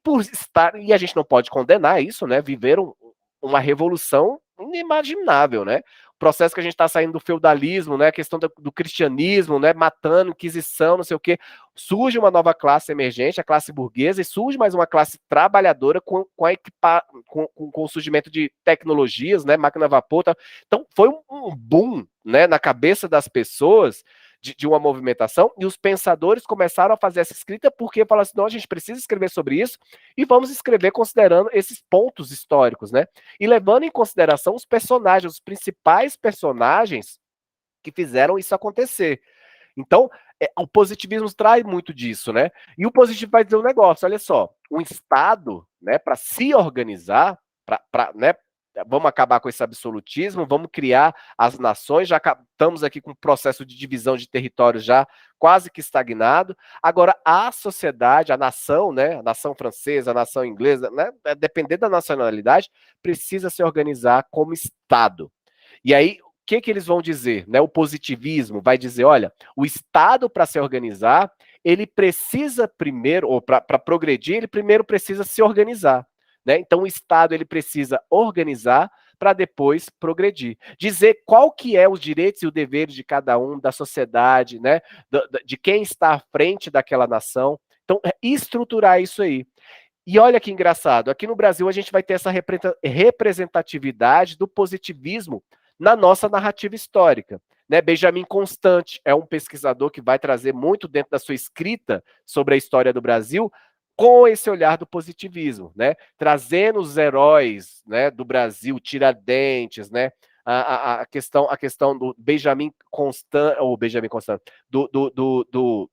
a gente não pode condenar isso, né? Viveram uma revolução inimaginável, né? O processo que a gente está saindo do feudalismo, né? A questão do cristianismo, né? Matando, Inquisição, não sei o quê. Surge uma nova classe emergente, a classe burguesa, e surge mais uma classe trabalhadora com o surgimento de tecnologias, né? Máquina a vapor. Tá? Então, foi um boom, né? Na cabeça das pessoas de uma movimentação, e os pensadores começaram a fazer essa escrita porque falaram assim, não, a gente precisa escrever sobre isso, e vamos escrever considerando esses pontos históricos, né? E levando em consideração os personagens, os principais personagens que fizeram isso acontecer. Então, o positivismo traz muito disso, né? E o positivo vai dizer um negócio, olha só, um Estado, né, para se organizar, né, vamos acabar com esse absolutismo, vamos criar as nações, já estamos aqui com um processo de divisão de territórios já quase que estagnado. Agora, a sociedade, a nação, né, a nação francesa, a nação inglesa, né, dependendo da nacionalidade, precisa se organizar como Estado. E aí, que eles vão dizer? Né? O positivismo vai dizer, olha, o Estado, para se organizar, ele precisa primeiro, ou para progredir, ele primeiro precisa se organizar. Né? Então, o Estado ele precisa organizar para depois progredir. Dizer qual que é os direitos e os deveres de cada um, da sociedade, né? De quem está à frente daquela nação. Então, estruturar isso aí. E olha que engraçado, aqui no Brasil a gente vai ter essa representatividade do positivismo na nossa narrativa histórica. Né? Benjamin Constant é um pesquisador que vai trazer muito dentro da sua escrita sobre a história do Brasil com esse olhar do positivismo, né? Trazendo os heróis, né, do Brasil, Tiradentes, né? A questão do Benjamin Constant, ou Benjamin Constant, do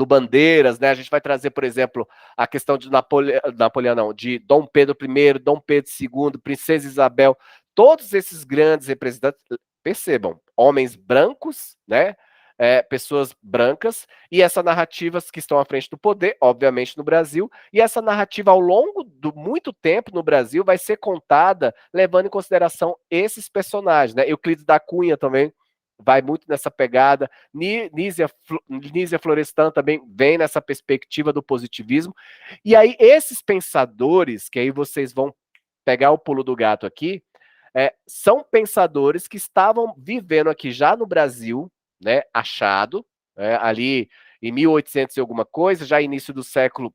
Bandeiras, né? A gente vai trazer, por exemplo, a questão de Napoleão, não, de Dom Pedro I, Dom Pedro II, Princesa Isabel, todos esses grandes representantes, percebam, homens brancos, né? Pessoas brancas, e essas narrativas que estão à frente do poder, obviamente no Brasil, e essa narrativa ao longo de muito tempo no Brasil vai ser contada levando em consideração esses personagens, né? Euclides da Cunha também vai muito nessa pegada, Nízia Florestan também vem nessa perspectiva do positivismo, e aí esses pensadores, que aí vocês vão pegar o pulo do gato aqui, são pensadores que estavam vivendo aqui já no Brasil, né, achado, ali em 1800 e alguma coisa, já início do século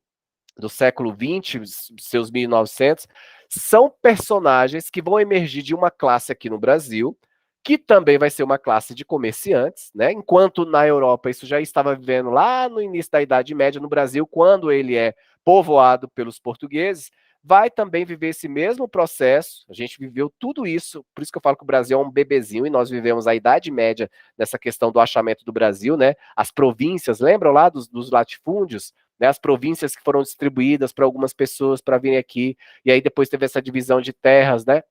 XX, seus 1900, são personagens que vão emergir de uma classe aqui no Brasil, que também vai ser uma classe de comerciantes, né? Enquanto na Europa isso já estava vivendo lá no início da Idade Média, no Brasil, quando ele é povoado pelos portugueses, vai também viver esse mesmo processo. A gente viveu tudo isso, por isso que eu falo que o Brasil é um bebezinho e nós vivemos a Idade Média nessa questão do achamento do Brasil, né? As províncias, lembram lá dos latifúndios? Né, as províncias que foram distribuídas para algumas pessoas para virem aqui, e aí depois teve essa divisão de terras, né?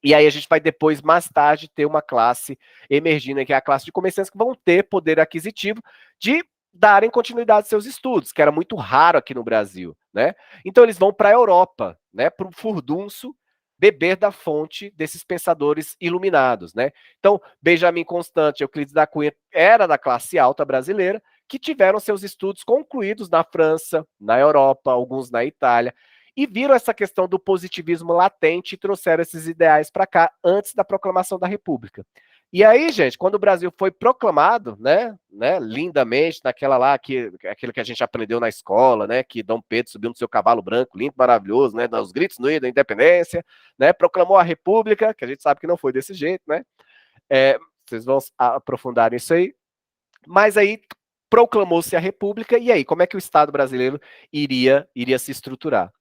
E aí a gente vai depois, mais tarde, ter uma classe emergindo, que é a classe de comerciantes que vão ter poder aquisitivo de darem continuidade aos seus estudos, que era muito raro aqui no Brasil, né? Então eles vão para a Europa, né? Para o furdunço beber da fonte desses pensadores iluminados, né? Então, Benjamin Constant, Euclides da Cunha era da classe alta brasileira, que tiveram seus estudos concluídos na França, na Europa, alguns na Itália, e viram essa questão do positivismo latente e trouxeram esses ideais para cá antes da proclamação da República. E aí, gente, quando o Brasil foi proclamado, né, lindamente, naquela lá, aquilo que a gente aprendeu na escola, né, que Dom Pedro subiu no seu cavalo branco, lindo, maravilhoso, né, dá os gritos no hino da independência, né, proclamou a República, que a gente sabe que não foi desse jeito, né, vocês vão aprofundar nisso aí, mas aí proclamou-se a República, e aí, como é que o Estado brasileiro iria se estruturar?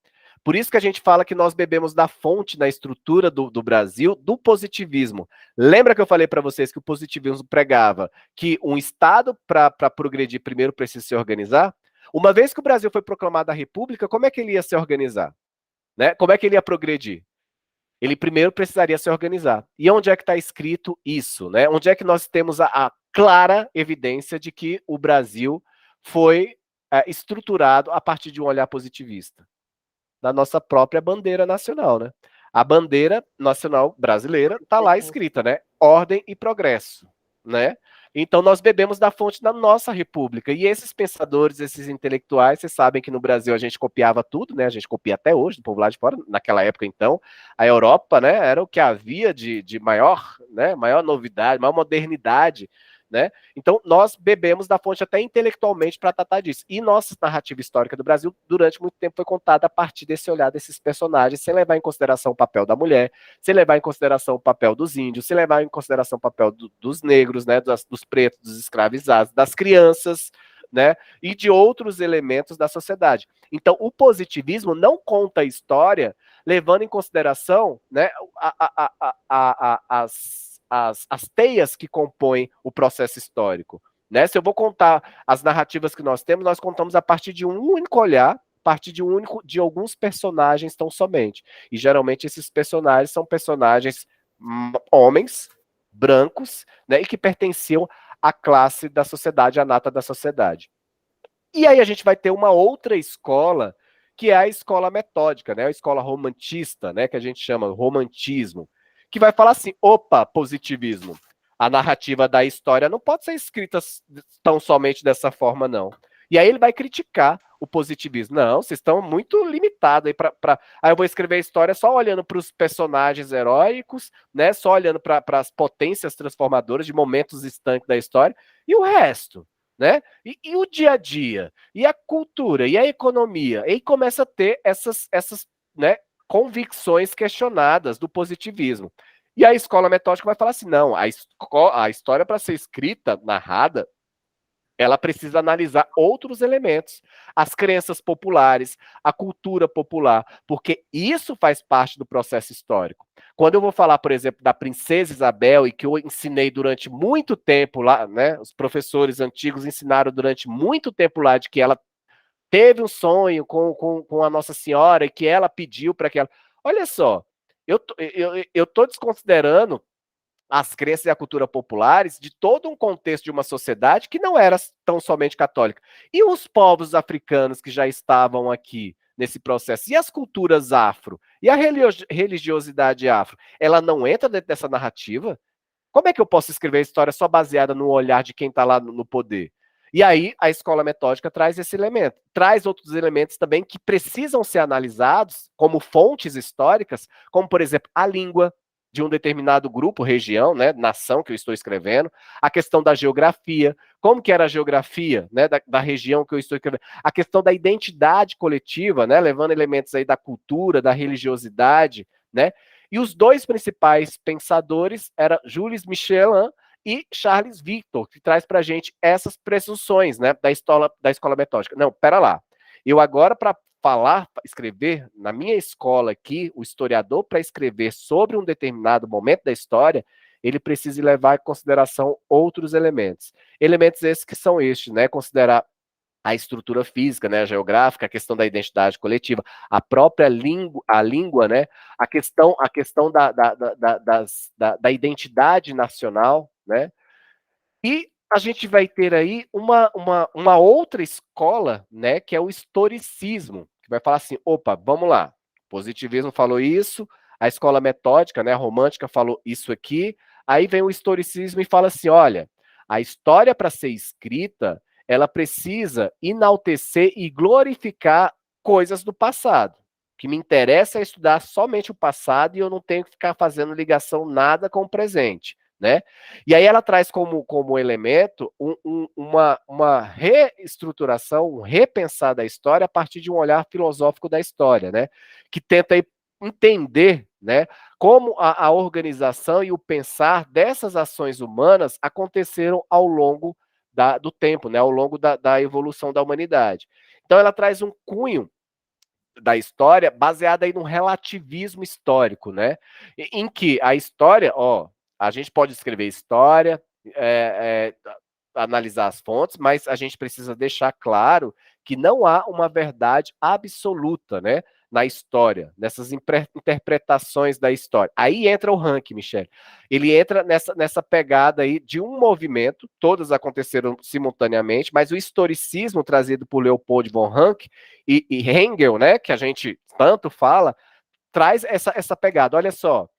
Por isso que a gente fala que nós bebemos da fonte na estrutura do Brasil do positivismo. Lembra que eu falei para vocês que o positivismo pregava que um Estado, para progredir, primeiro precisa se organizar? Uma vez que o Brasil foi proclamado a República, como é que ele ia se organizar? Né? Como é que ele ia progredir? Ele primeiro precisaria se organizar. E onde é que está escrito isso? Né? Onde é que nós temos a clara evidência de que o Brasil foi estruturado a partir de um olhar positivista? Da nossa própria bandeira nacional, né? A bandeira nacional brasileira está lá escrita, né? Ordem e progresso, né? Então nós bebemos da fonte da nossa república. E esses pensadores, esses intelectuais, vocês sabem que no Brasil a gente copiava tudo, né? A gente copia até hoje, do povo lá de fora. Naquela época, então, a Europa, né, era o que havia de maior, né, maior novidade, maior modernidade, né? Então, nós bebemos da fonte até intelectualmente para tratar disso. E nossa narrativa histórica do Brasil, durante muito tempo, foi contada a partir desse olhar desses personagens, sem levar em consideração o papel da mulher, sem levar em consideração o papel dos índios, sem levar em consideração o papel dos negros, né, dos pretos, dos escravizados, das crianças, né, e de outros elementos da sociedade. Então, o positivismo não conta a história levando em consideração, né, as teias que compõem o processo histórico. Né? Se eu vou contar as narrativas que nós temos, nós contamos a partir de um único olhar, a partir de alguns personagens tão somente. E geralmente esses personagens são personagens homens, brancos, né, e que pertenciam à classe da sociedade, à nata da sociedade. E aí a gente vai ter uma outra escola, que é a escola metódica, né, a escola romantista, né, que a gente chama romantismo, que vai falar assim, opa, positivismo, a narrativa da história não pode ser escrita tão somente dessa forma, não. E aí ele vai criticar o positivismo. Não, vocês estão muito limitados aí para. Aí eu vou escrever a história só olhando para os personagens heróicos, né? Só olhando para as potências transformadoras de momentos estanques da história, e o resto, né? E o dia a dia, e a cultura, e a economia. E aí começa a ter essas né, convicções questionadas do positivismo. E a escola metódica vai falar assim: não, a história para ser escrita, narrada, ela precisa analisar outros elementos, as crenças populares, a cultura popular, porque isso faz parte do processo histórico. Quando eu vou falar, por exemplo, da Princesa Isabel, e que eu ensinei durante muito tempo lá, né? Os professores antigos ensinaram durante muito tempo lá de que ela teve um sonho com a Nossa Senhora e que ela pediu para que ela. Olha só, eu tô desconsiderando as crenças e a cultura populares de todo um contexto de uma sociedade que não era tão somente católica. E os povos africanos que já estavam aqui nesse processo? E as culturas afro? E a religiosidade afro? Ela não entra dentro dessa narrativa? Como é que eu posso escrever a história só baseada no olhar de quem está lá no poder? E aí a escola metódica traz esse elemento, traz outros elementos também que precisam ser analisados como fontes históricas, como por exemplo a língua de um determinado grupo, região, né, nação que eu estou escrevendo, a questão da geografia, como que era a geografia, né, da região que eu estou escrevendo, a questão da identidade coletiva, né, levando elementos aí da cultura, da religiosidade, né, e os dois principais pensadores eram Jules Michelin e Charles Victor, que traz para a gente essas presunções, né, da escola metódica. Não, pera lá. Eu agora, para falar, escrever, na minha escola aqui, o historiador, para escrever sobre um determinado momento da história, ele precisa levar em consideração outros elementos. Elementos esses que são estes, né, considerar a estrutura física, né, geográfica, a questão da identidade coletiva, a própria língua, né, a questão da identidade nacional, né, e a gente vai ter aí uma outra escola, né, que é o historicismo, que vai falar assim, opa, vamos lá, o positivismo falou isso, a escola metódica, né, a romântica falou isso aqui, aí vem o historicismo e fala assim, olha, a história para ser escrita, ela precisa enaltecer e glorificar coisas do passado. O que me interessa é estudar somente o passado e eu não tenho que ficar fazendo ligação nada com o presente, né? E aí ela traz como elemento uma reestruturação, um repensar da história a partir de um olhar filosófico da história, né? Que tenta entender, né, como a organização e o pensar dessas ações humanas aconteceram ao longo do tempo, né, ao longo da evolução da humanidade. Então ela traz um cunho da história baseada aí num relativismo histórico, né? Em que a história, ó, a gente pode escrever história, analisar as fontes, mas a gente precisa deixar claro que não há uma verdade absoluta, né, na história, nessas interpretações da história. Aí entra o Rank, Michele. Ele entra nessa pegada aí de um movimento, todas aconteceram simultaneamente, mas o historicismo trazido por Leopold von Ranke e Hegel, né, que a gente tanto fala, traz essa pegada. Olha só,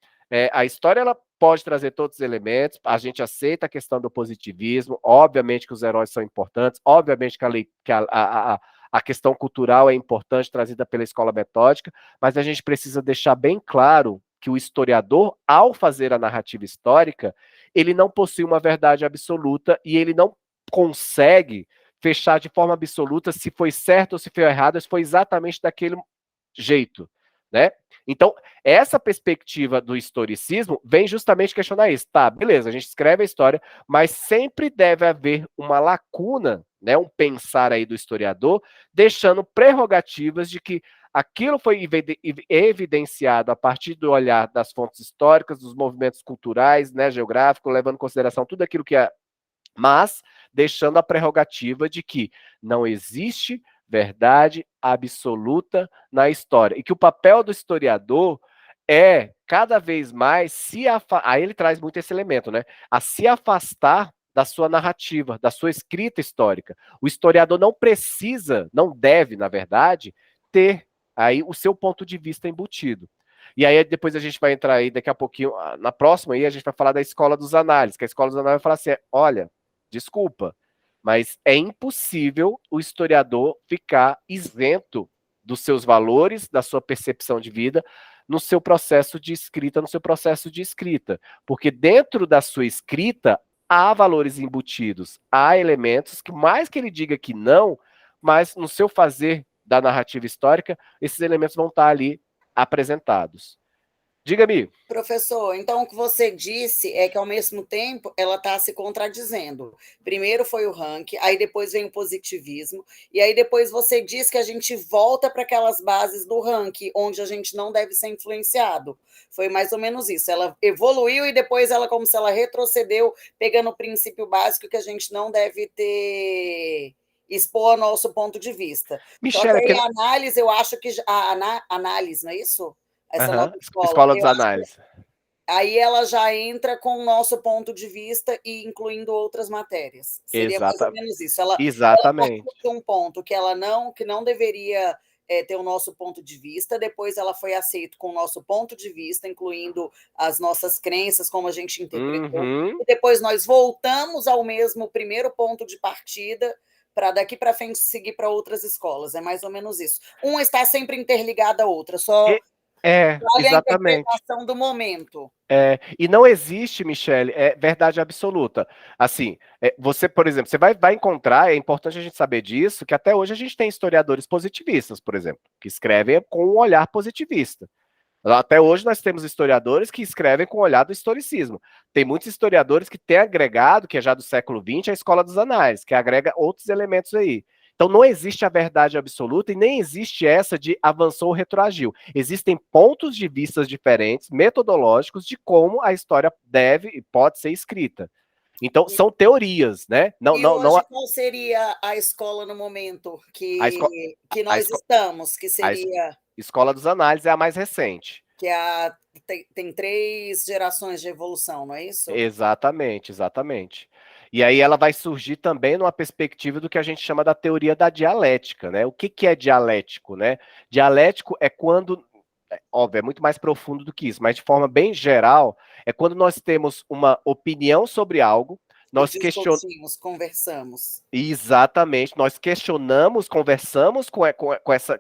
a história ela pode trazer todos os elementos, a gente aceita a questão do positivismo, obviamente que os heróis são importantes, obviamente que a questão cultural é importante, trazida pela escola metódica, mas a gente precisa deixar bem claro que o historiador, ao fazer a narrativa histórica, ele não possui uma verdade absoluta e ele não consegue fechar de forma absoluta se foi certo ou se foi errado, se foi exatamente daquele jeito, né? Então, essa perspectiva do historicismo vem justamente questionar isso. Tá, beleza, a gente escreve a história, mas sempre deve haver uma lacuna, né, um pensar aí do historiador, deixando prerrogativas de que aquilo foi evidenciado a partir do olhar das fontes históricas, dos movimentos culturais, né, geográficos, levando em consideração tudo aquilo que é, mas deixando a prerrogativa de que não existe verdade absoluta na história. E que o papel do historiador é cada vez mais aí ele traz muito esse elemento, né? A se afastar da sua narrativa, da sua escrita histórica. O historiador não precisa, não deve, na verdade, ter aí o seu ponto de vista embutido. E aí depois a gente vai entrar aí daqui a pouquinho, na próxima aí a gente vai falar da escola dos análises, que a escola dos análises vai falar assim, olha, desculpa, mas é impossível o historiador ficar isento dos seus valores, da sua percepção de vida, no seu processo de escrita, porque dentro da sua escrita há valores embutidos, há elementos que, mais que ele diga que não, mas no seu fazer da narrativa histórica, esses elementos vão estar ali apresentados. Diga-me. Professor, então o que você disse é que, ao mesmo tempo, ela está se contradizendo. Primeiro foi o ranking, aí depois vem o positivismo, e aí depois você diz que a gente volta para aquelas bases do ranking, onde a gente não deve ser influenciado. Foi mais ou menos isso. Ela evoluiu e depois ela, como se ela retrocedeu, pegando o princípio básico que a gente não deve ter expor nosso ponto de vista. Só que Michele, aí a análise, eu acho que a análise, não é isso? Essa nova escola. Escola dos análises. Aí ela já entra com o nosso ponto de vista e incluindo outras matérias. Seria mais ou menos isso. Ela Exatamente. partiu de um ponto que não deveria ter o nosso ponto de vista, depois ela foi aceita com o nosso ponto de vista, incluindo as nossas crenças, como a gente interpretou, e depois nós voltamos ao mesmo primeiro ponto de partida para daqui para frente seguir para outras escolas. É mais ou menos isso. Uma está sempre interligada à outra, só vale a interpretação do momento. E não existe, Michele, verdade absoluta. Assim, você, por exemplo, você vai encontrar, é importante a gente saber disso, que até hoje a gente tem historiadores positivistas, por exemplo, que escrevem com um olhar positivista. Até hoje nós temos historiadores que escrevem com o olhar do historicismo. Tem muitos historiadores que têm agregado, que é já do século XX, a escola dos análises, que agrega outros elementos aí. Então não existe a verdade absoluta e nem existe essa de avançou ou retroagiu. Existem pontos de vista diferentes, metodológicos, de como a história deve e pode ser escrita. Então são teorias, né? Hoje qual seria a escola no momento que nós estamos? Que seria... Escola dos Análises é a mais recente. Que tem 3 gerações de evolução, não é isso? Exatamente. E aí ela vai surgir também numa perspectiva do que a gente chama da teoria da dialética, né? O que é dialético, né? Dialético é quando, óbvio, é muito mais profundo do que isso, mas de forma bem geral, é quando nós temos uma opinião sobre algo, nós discutimos, conversamos. Exatamente, nós questionamos, conversamos com essa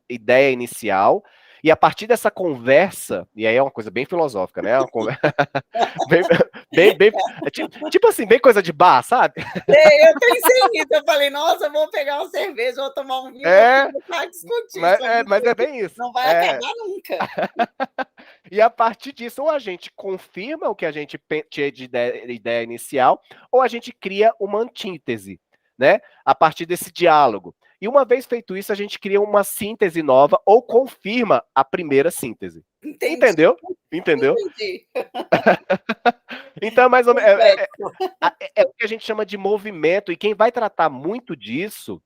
ideia inicial, e a partir dessa conversa, e aí é uma coisa bem filosófica, né? Tipo assim, bem coisa de bar, sabe? Eu pensei nisso, eu falei, nossa, vou pegar uma cerveja, vou tomar um vinho, vou discutir. Mas é bem isso. Não vai acabar nunca. E a partir disso, ou a gente confirma o que a gente tinha de ideia inicial, ou a gente cria uma antítese, né? A partir desse diálogo. E uma vez feito isso, a gente cria uma síntese nova ou confirma a primeira síntese. Entendi. Entendeu? Entendi. Então, mais ou menos, é o que a gente chama de movimento, e quem vai tratar muito disso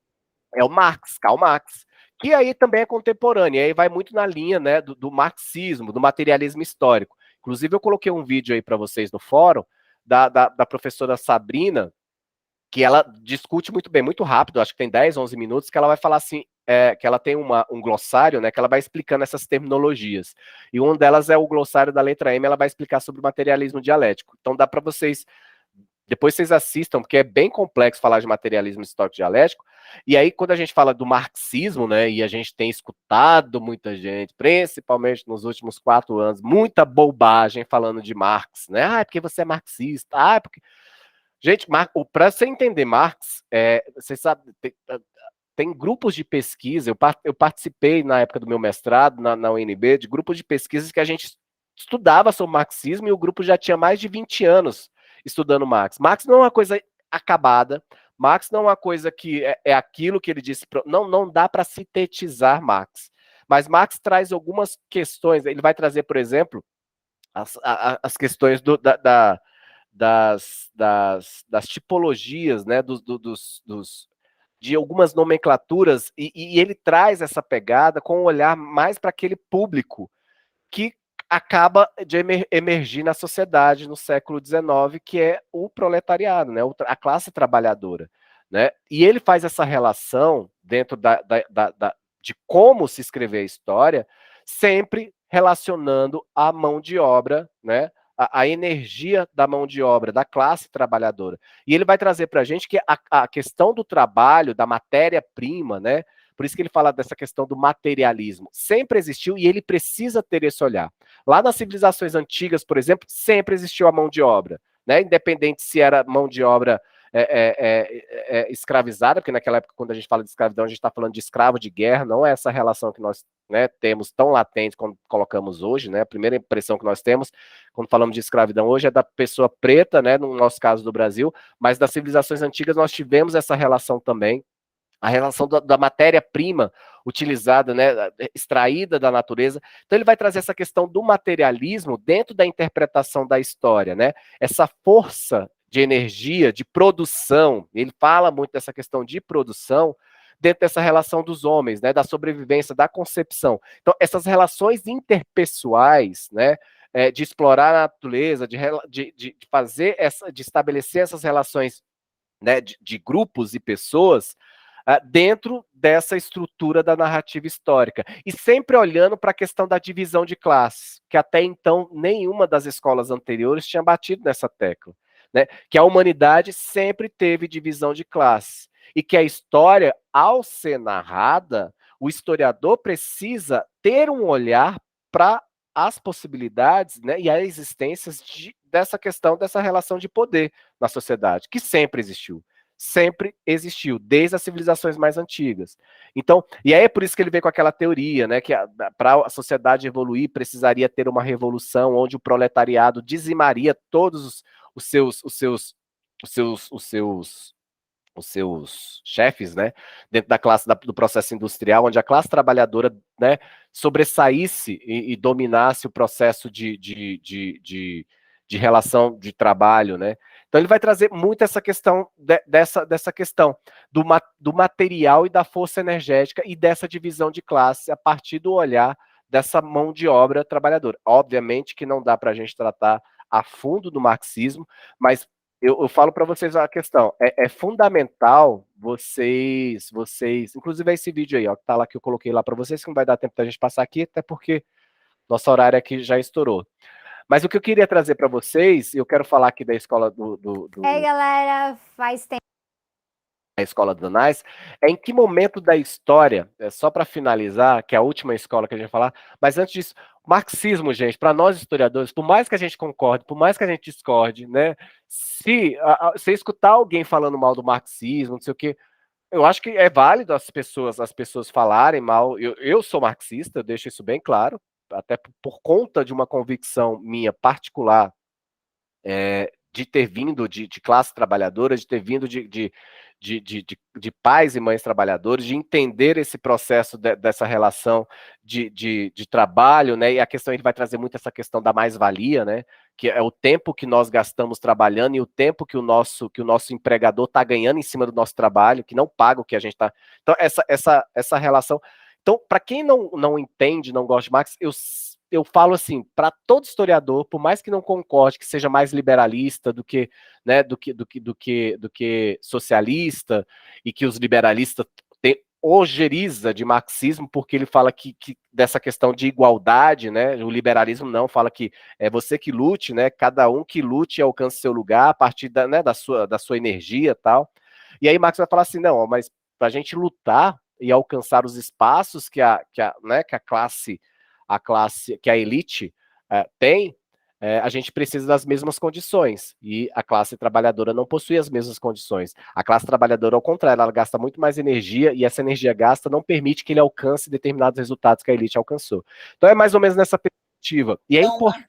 é o Marx, Karl Marx, que aí também é contemporâneo, e aí vai muito na linha, né, do marxismo, do materialismo histórico. Inclusive, eu coloquei um vídeo aí para vocês no fórum, da professora Sabrina, que ela discute muito bem, muito rápido, acho que tem 10, 11 minutos, que ela vai falar assim, que ela tem um glossário, né, que ela vai explicando essas terminologias. E uma delas é o glossário da letra M, ela vai explicar sobre o materialismo dialético. Então dá para vocês, depois vocês assistam, porque é bem complexo falar de materialismo histórico dialético. E aí, quando a gente fala do marxismo, né, e a gente tem escutado muita gente, principalmente nos últimos 4 anos, muita bobagem falando de Marx, né? Ah, é porque você é marxista, ah, é porque... Gente, para você entender Marx, você sabe, tem grupos de pesquisa, eu participei na época do meu mestrado, na UNB, de grupos de pesquisas que a gente estudava sobre marxismo e o grupo já tinha mais de 20 anos estudando Marx. Marx não é uma coisa acabada, Marx não é uma coisa que é aquilo que ele disse, não dá para sintetizar Marx. Mas Marx traz algumas questões, ele vai trazer, por exemplo, as questões das tipologias, né, de algumas nomenclaturas, e ele traz essa pegada com um olhar mais para aquele público que acaba de emergir na sociedade no século XIX, que é o proletariado, né, a classe trabalhadora. Né? E ele faz essa relação dentro de como se escrever a história, sempre relacionando a mão de obra, né? A energia da mão de obra, da classe trabalhadora. E ele vai trazer para a gente que a questão do trabalho, da matéria-prima, né? Por isso que ele fala dessa questão do materialismo. Sempre existiu e ele precisa ter esse olhar. Lá nas civilizações antigas, por exemplo, sempre existiu a mão de obra, né? Independente se era mão de obra escravizada, porque naquela época, quando a gente fala de escravidão, a gente está falando de escravo de guerra, não é essa relação que nós, né, temos tão latente quando colocamos hoje, né? A primeira impressão que nós temos quando falamos de escravidão hoje é da pessoa preta, né? No nosso caso do Brasil, mas das civilizações antigas nós tivemos essa relação também, a relação da matéria-prima utilizada, né, extraída da natureza. Então ele vai trazer essa questão do materialismo dentro da interpretação da história, né? Essa força de energia, de produção. Ele fala muito dessa questão de produção dentro dessa relação dos homens, né, da sobrevivência, da concepção. Então essas relações interpessoais, né, de explorar a natureza, de fazer de estabelecer essas relações, né, de grupos e pessoas, dentro dessa estrutura da narrativa histórica. E sempre olhando para a questão da divisão de classes, que até então nenhuma das escolas anteriores tinha batido nessa tecla. Né? Que a humanidade sempre teve divisão de classes. E que a história, ao ser narrada, o historiador precisa ter um olhar para as possibilidades, né, e a existência dessa questão, dessa relação de poder na sociedade, que sempre existiu, desde as civilizações mais antigas. Então, e aí é por isso que ele vem com aquela teoria, né, que para a sociedade evoluir precisaria ter uma revolução onde o proletariado dizimaria todos os seus chefes, né, dentro da classe do processo industrial, onde a classe trabalhadora, né, sobressaísse e dominasse o processo de relação de trabalho, né. Então ele vai trazer muito essa questão dessa questão do material e da força energética e dessa divisão de classe a partir do olhar dessa mão de obra trabalhadora. Obviamente que não dá para a gente tratar a fundo do marxismo, mas eu falo para vocês a questão, é fundamental vocês, inclusive esse vídeo aí, ó, que tá lá que eu coloquei lá para vocês, que não vai dar tempo da gente passar aqui, até porque nosso horário aqui já estourou. Mas o que eu queria trazer para vocês, eu quero falar aqui da escola galera, faz tempo. A escola do Danais, é em que momento da história, só para finalizar, que é a última escola que a gente vai falar, mas antes disso, marxismo, gente, para nós historiadores, por mais que a gente concorde, por mais que a gente discorde, né, se escutar alguém falando mal do marxismo, não sei o quê, eu acho que é válido as pessoas falarem mal, eu sou marxista, eu deixo isso bem claro, até por conta de uma convicção minha particular, de ter vindo de classe trabalhadora, de ter vindo de pais e mães trabalhadores, de entender esse processo dessa relação de trabalho, né? E a questão, ele vai trazer muito essa questão da mais-valia, né? Que é o tempo que nós gastamos trabalhando e o tempo que o nosso empregador está ganhando em cima do nosso trabalho, que não paga o que a gente está. Então, essa relação. Então, para quem não entende, não gosta de Marx, eu falo assim, para todo historiador, por mais que não concorde, que seja mais liberalista do que, né, do que socialista, e que os liberalistas têm ojeriza de marxismo, porque ele fala que dessa questão de igualdade, né, o liberalismo não, fala que é você que lute, né, cada um que lute e alcance seu lugar a partir né, da sua energia e tal. E aí Marx vai falar assim, não, mas para a gente lutar e alcançar os espaços né, que a elite tem, a gente precisa das mesmas condições, e a classe trabalhadora não possui as mesmas condições. A classe trabalhadora, ao contrário, ela gasta muito mais energia, e essa energia gasta não permite que ele alcance determinados resultados que a elite alcançou. Então é mais ou menos nessa perspectiva. E é importante.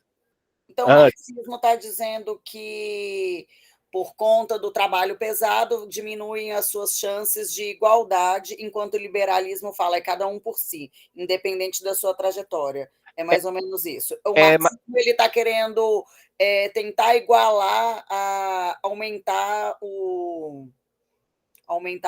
Então, o marxismo está dizendo que, por conta do trabalho pesado, diminuem as suas chances de igualdade, enquanto o liberalismo fala é cada um por si, independente da sua trajetória. É mais ou menos isso. O marxismo ele está querendo tentar igualar, aumentar,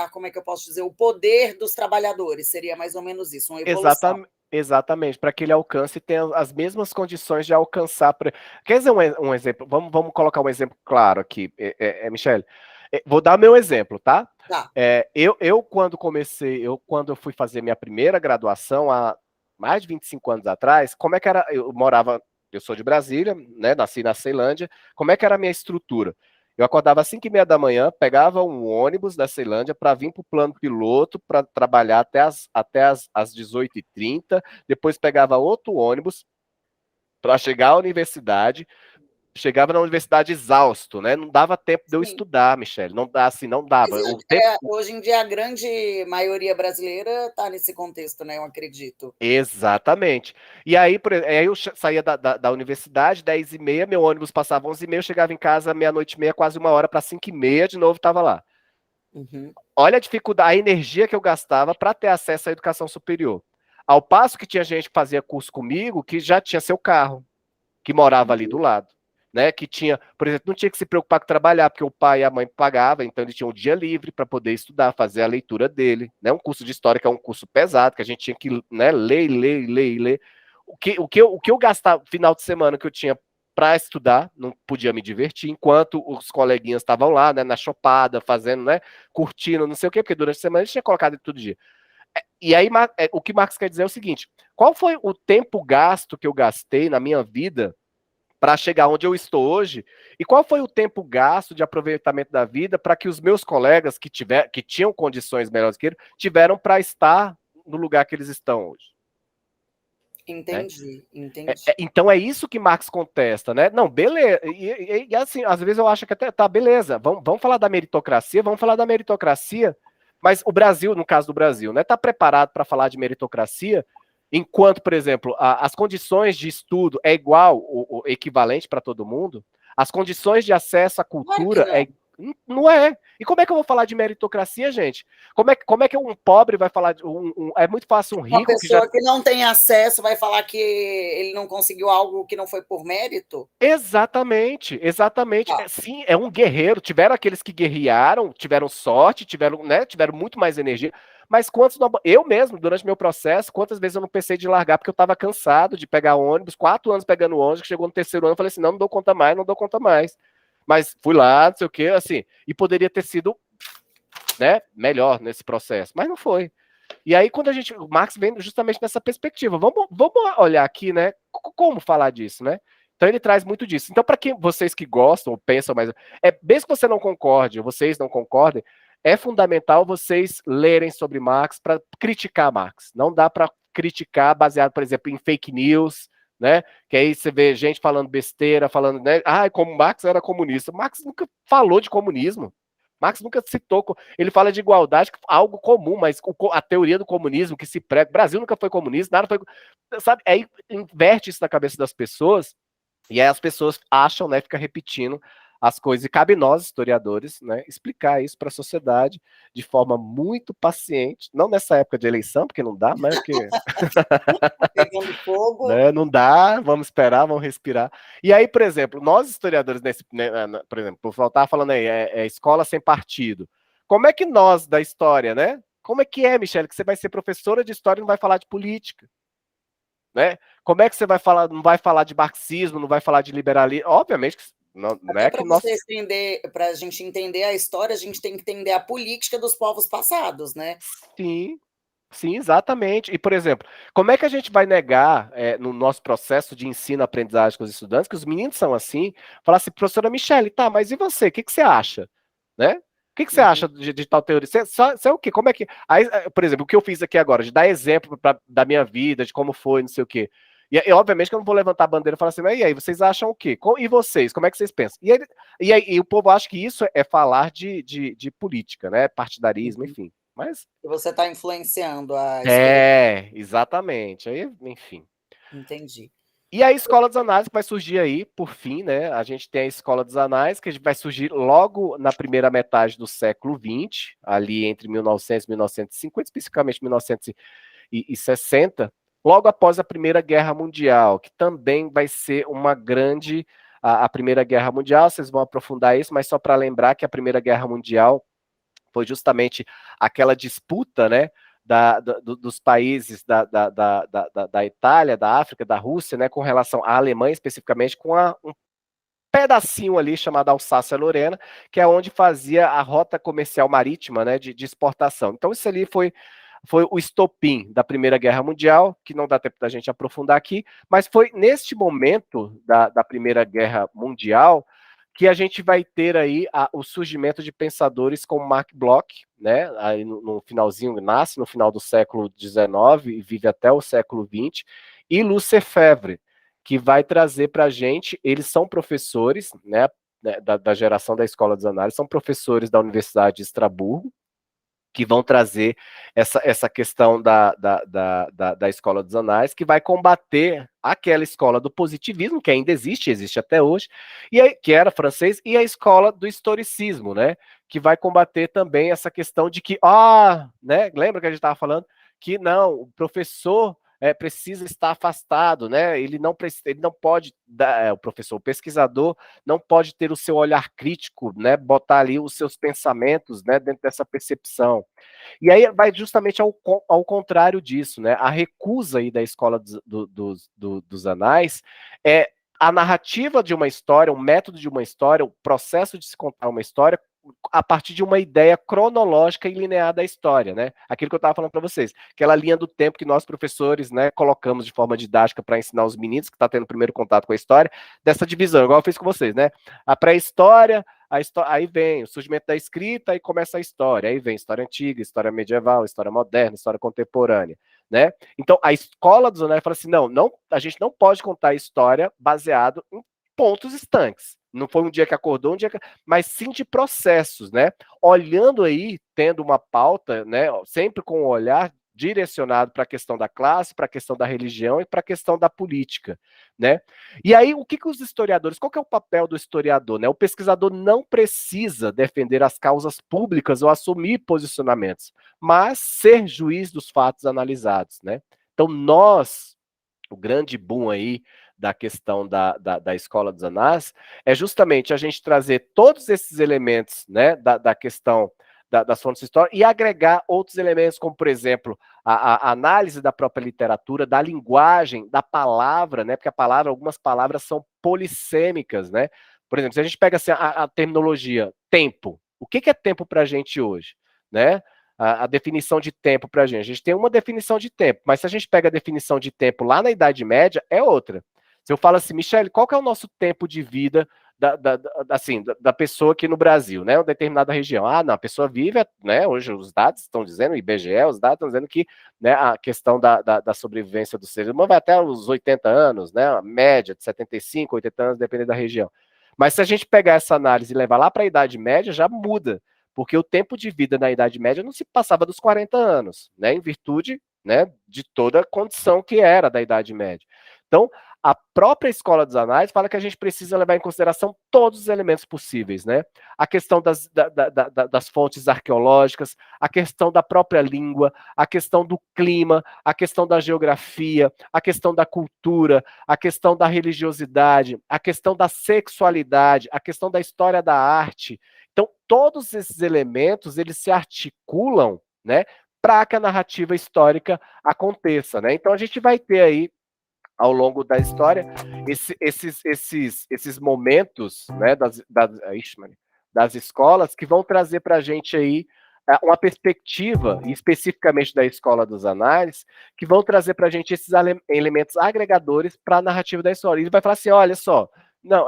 como é que eu posso dizer, o poder dos trabalhadores. Seria mais ou menos isso, uma evolução. Exatamente, para que ele alcance e tenha as mesmas condições de alcançar. Quer dizer um exemplo? Vamos colocar um exemplo claro aqui, Michele. Vou dar meu exemplo, tá? Tá. Eu quando eu fui fazer minha primeira graduação, há mais de 25 anos atrás, como é que era, eu sou de Brasília, né, nasci na Ceilândia, como é que era a minha estrutura? Eu acordava às 5h30 da manhã, pegava um ônibus da Ceilândia para vir para o plano piloto, para trabalhar até as 18h30, depois pegava outro ônibus para chegar à universidade, chegava na universidade exausto, né? Não dava tempo de eu estudar, Michele. Não dá, assim, não dava. Hoje em dia a grande maioria brasileira está nesse contexto, né? Eu acredito. Exatamente. E aí, aí eu saía da universidade, 10h30, meu ônibus passava 11h30, eu chegava em casa meia-noite e meia, quase 1 hora para 5h30, de novo estava lá. Olha a dificuldade, a energia que eu gastava para ter acesso à educação superior. Ao passo que tinha gente que fazia curso comigo que já tinha seu carro, que morava ali do lado, né? Que tinha, por exemplo, não tinha que se preocupar com trabalhar, porque o pai e a mãe pagavam, então ele tinha um dia livre para poder estudar, fazer a leitura dele, né? Um curso de história que é um curso pesado, que a gente tinha que, né, ler. O que eu gastava no final de semana que eu tinha para estudar, não podia me divertir, enquanto os coleguinhas estavam lá, né, na chopada, fazendo, né, curtindo, não sei o quê, porque durante a semana a gente tinha colocado todo dia. E aí, o que Marx quer dizer é o seguinte: qual foi o tempo gasto que eu gastei na minha vida para chegar onde eu estou hoje? E qual foi o tempo gasto de aproveitamento da vida para que os meus colegas que tinham condições melhores que ele tiveram para estar no lugar que eles estão hoje? Entendi, né? entendi. Então é isso que Marx contesta, né? Não, beleza. E assim, às vezes eu acho que até tá, beleza. Vamos falar da meritocracia, mas o Brasil, no caso do Brasil, né, tá preparado para falar de meritocracia, enquanto, por exemplo, as condições de estudo é igual, o equivalente para todo mundo, as condições de acesso à cultura não é. E como é que eu vou falar de meritocracia, gente? Como é que um pobre vai falar de é muito fácil um rico uma pessoa que não tem acesso vai falar que ele não conseguiu algo que não foi por mérito? Exatamente. Sim, é um guerreiro. Tiveram aqueles que guerrearam, tiveram sorte, tiveram muito mais energia. Mas eu mesmo, durante meu processo, quantas vezes eu não pensei de largar porque eu estava cansado de pegar ônibus, 4 anos pegando ônibus, que chegou no terceiro ano, eu falei assim, não dou conta mais. Mas fui lá, não sei o quê, assim, e poderia ter sido, né, melhor nesse processo, mas não foi. E aí, o Marx vem justamente nessa perspectiva. Vamos olhar aqui, né, como falar disso, né? Então ele traz muito disso. Então, para vocês que gostam ou pensam, mas mesmo que você não concorde, ou vocês não concordem, é fundamental vocês lerem sobre Marx para criticar Marx. Não dá para criticar baseado, por exemplo, em fake news, né? Que aí você vê gente falando besteira, falando, né? Como Marx era comunista. Marx nunca falou de comunismo. Marx nunca citou. Ele fala de igualdade, algo comum, mas a teoria do comunismo que se prega. O Brasil nunca foi comunista, nada foi. Sabe? Aí inverte isso na cabeça das pessoas, e aí as pessoas acham, né? Fica repetindo as coisas. E cabe nós, historiadores, né, explicar isso para a sociedade de forma muito paciente. Não nessa época de eleição, porque não dá, mas porque. Pegando fogo. Né, não dá, vamos esperar, vamos respirar. E aí, por exemplo, nós historiadores, por exemplo, por faltar falando aí, escola sem partido. Como é que nós, da história, né? Como é que Michele, que você vai ser professora de história e não vai falar de política? Né? Como é que você vai falar, não vai falar de marxismo, não vai falar de liberalismo? Obviamente que não é que nós... Para a gente entender a história, a gente tem que entender a política dos povos passados, né? Sim, exatamente. E, por exemplo, como é que a gente vai negar, no nosso processo de ensino-aprendizagem com os estudantes, que os meninos são assim, falar assim, professora Michele, tá, mas e você? O que você acha? Né? O que você acha de tal teoria? Você é o quê? Como é que... Aí, por exemplo, o que eu fiz aqui agora, de dar exemplo da minha vida, de como foi, não sei o quê. E obviamente que eu não vou levantar a bandeira e falar assim, mas e aí, vocês acham o quê? E vocês? Como é que vocês pensam? E o povo acha que isso é falar de política, né? Partidarismo, enfim. Mas... Você está influenciando a escolha. Exatamente. Aí, enfim. Entendi. E a escola dos análises vai surgir aí, por fim, né? A gente tem a escola dos análises, que vai surgir logo na primeira metade do século XX, ali entre 1900 e 1950, especificamente 1960, logo após a Primeira Guerra Mundial, que também vai ser uma grande... A Primeira Guerra Mundial, vocês vão aprofundar isso, mas só para lembrar que a Primeira Guerra Mundial foi justamente aquela disputa, né, dos países da Itália, da África, da Rússia, né, com relação à Alemanha, especificamente, com um pedacinho ali chamado Alsácia-Lorena, que é onde fazia a rota comercial marítima, né, de exportação. Então isso ali foi foi o estopim da Primeira Guerra Mundial, que não dá tempo da gente aprofundar aqui, mas foi neste momento da Primeira Guerra Mundial que a gente vai ter aí o surgimento de pensadores como Marc Bloch, né, aí no finalzinho, nasce no final do século XIX e vive até o século XX, e Lúcio Lefebvre, que vai trazer para a gente, eles são professores, né, da geração da Escola dos Análises, são professores da Universidade de Estrasburgo, que vão trazer essa questão da Escola dos Anais, que vai combater aquela escola do positivismo, que ainda existe até hoje, que era francês, e a escola do historicismo, né? Que vai combater também essa questão de que, né? Lembra que a gente estava falando que não, o professor precisa estar afastado, né? Ele não pode, o professor, o pesquisador, não pode ter o seu olhar crítico, né? Botar ali os seus pensamentos, né? Dentro dessa percepção. E aí vai justamente ao contrário disso, né? A recusa aí da escola dos anais é a narrativa de uma história, o método de uma história, o processo de se contar uma história a partir de uma ideia cronológica e linear da história, né? Aquilo que eu estava falando para vocês, aquela linha do tempo que nós professores, né, colocamos de forma didática para ensinar os meninos que está tendo o primeiro contato com a história, dessa divisão, igual eu fiz com vocês, né? A pré-história, aí vem o surgimento da escrita, aí começa a história, aí vem história antiga, história medieval, história moderna, história contemporânea, né? Então a escola dos anéis fala assim, não, a gente não pode contar a história baseado em pontos estanques. Não foi um dia que acordou, mas sim de processos, né? Olhando aí, tendo uma pauta, né? Sempre com um olhar direcionado para a questão da classe, para a questão da religião e para a questão da política, né? E aí, o que os historiadores, qual que é o papel do historiador, né? O pesquisador não precisa defender as causas públicas ou assumir posicionamentos, mas ser juiz dos fatos analisados, né? Então, o grande boom aí da questão da Escola dos Anais é justamente a gente trazer todos esses elementos, né, da questão das fontes históricas e agregar outros elementos, como, por exemplo, a análise da própria literatura, da linguagem, da palavra, né, porque algumas palavras são polissêmicas, né? Por exemplo, se a gente pega assim, a terminologia tempo, o que é tempo para a gente hoje, né? A definição de tempo para a gente tem uma definição de tempo, mas se a gente pega a definição de tempo lá na Idade Média, é outra. Se eu falo assim, Michele, qual que é o nosso tempo de vida da pessoa aqui no Brasil, né? Uma determinada região. Não, a pessoa vive, né? Hoje os dados estão dizendo, o IBGE, os dados estão dizendo que, né, a questão da sobrevivência do ser humano vai até os 80 anos, né? A média de 75, 80 anos, dependendo da região. Mas se a gente pegar essa análise e levar lá para a Idade Média, já muda, porque o tempo de vida na Idade Média não se passava dos 40 anos, né? Em virtude, né, de toda a condição que era da Idade Média. Então, a própria Escola dos Anais fala que a gente precisa levar em consideração todos os elementos possíveis, né? A questão das fontes arqueológicas, a questão da própria língua, a questão do clima, a questão da geografia, a questão da cultura, a questão da religiosidade, a questão da sexualidade, a questão da história da arte. Então, todos esses elementos, eles se articulam, né, para que a narrativa histórica aconteça, né? Então, a gente vai ter aí, ao longo da história, esses momentos, né, das escolas que vão trazer para a gente aí uma perspectiva, e especificamente da Escola dos Anais, que vão trazer para a gente esses elementos agregadores para a narrativa da história. Ele vai falar assim, olha só, não,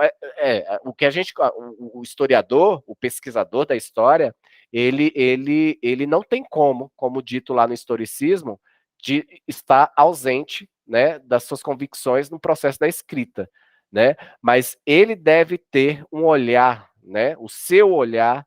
o que a gente, o historiador, o pesquisador da história, ele não tem como dito lá no historicismo, de estar ausente, né, das suas convicções no processo da escrita, né? Mas ele deve ter um olhar, né, o seu olhar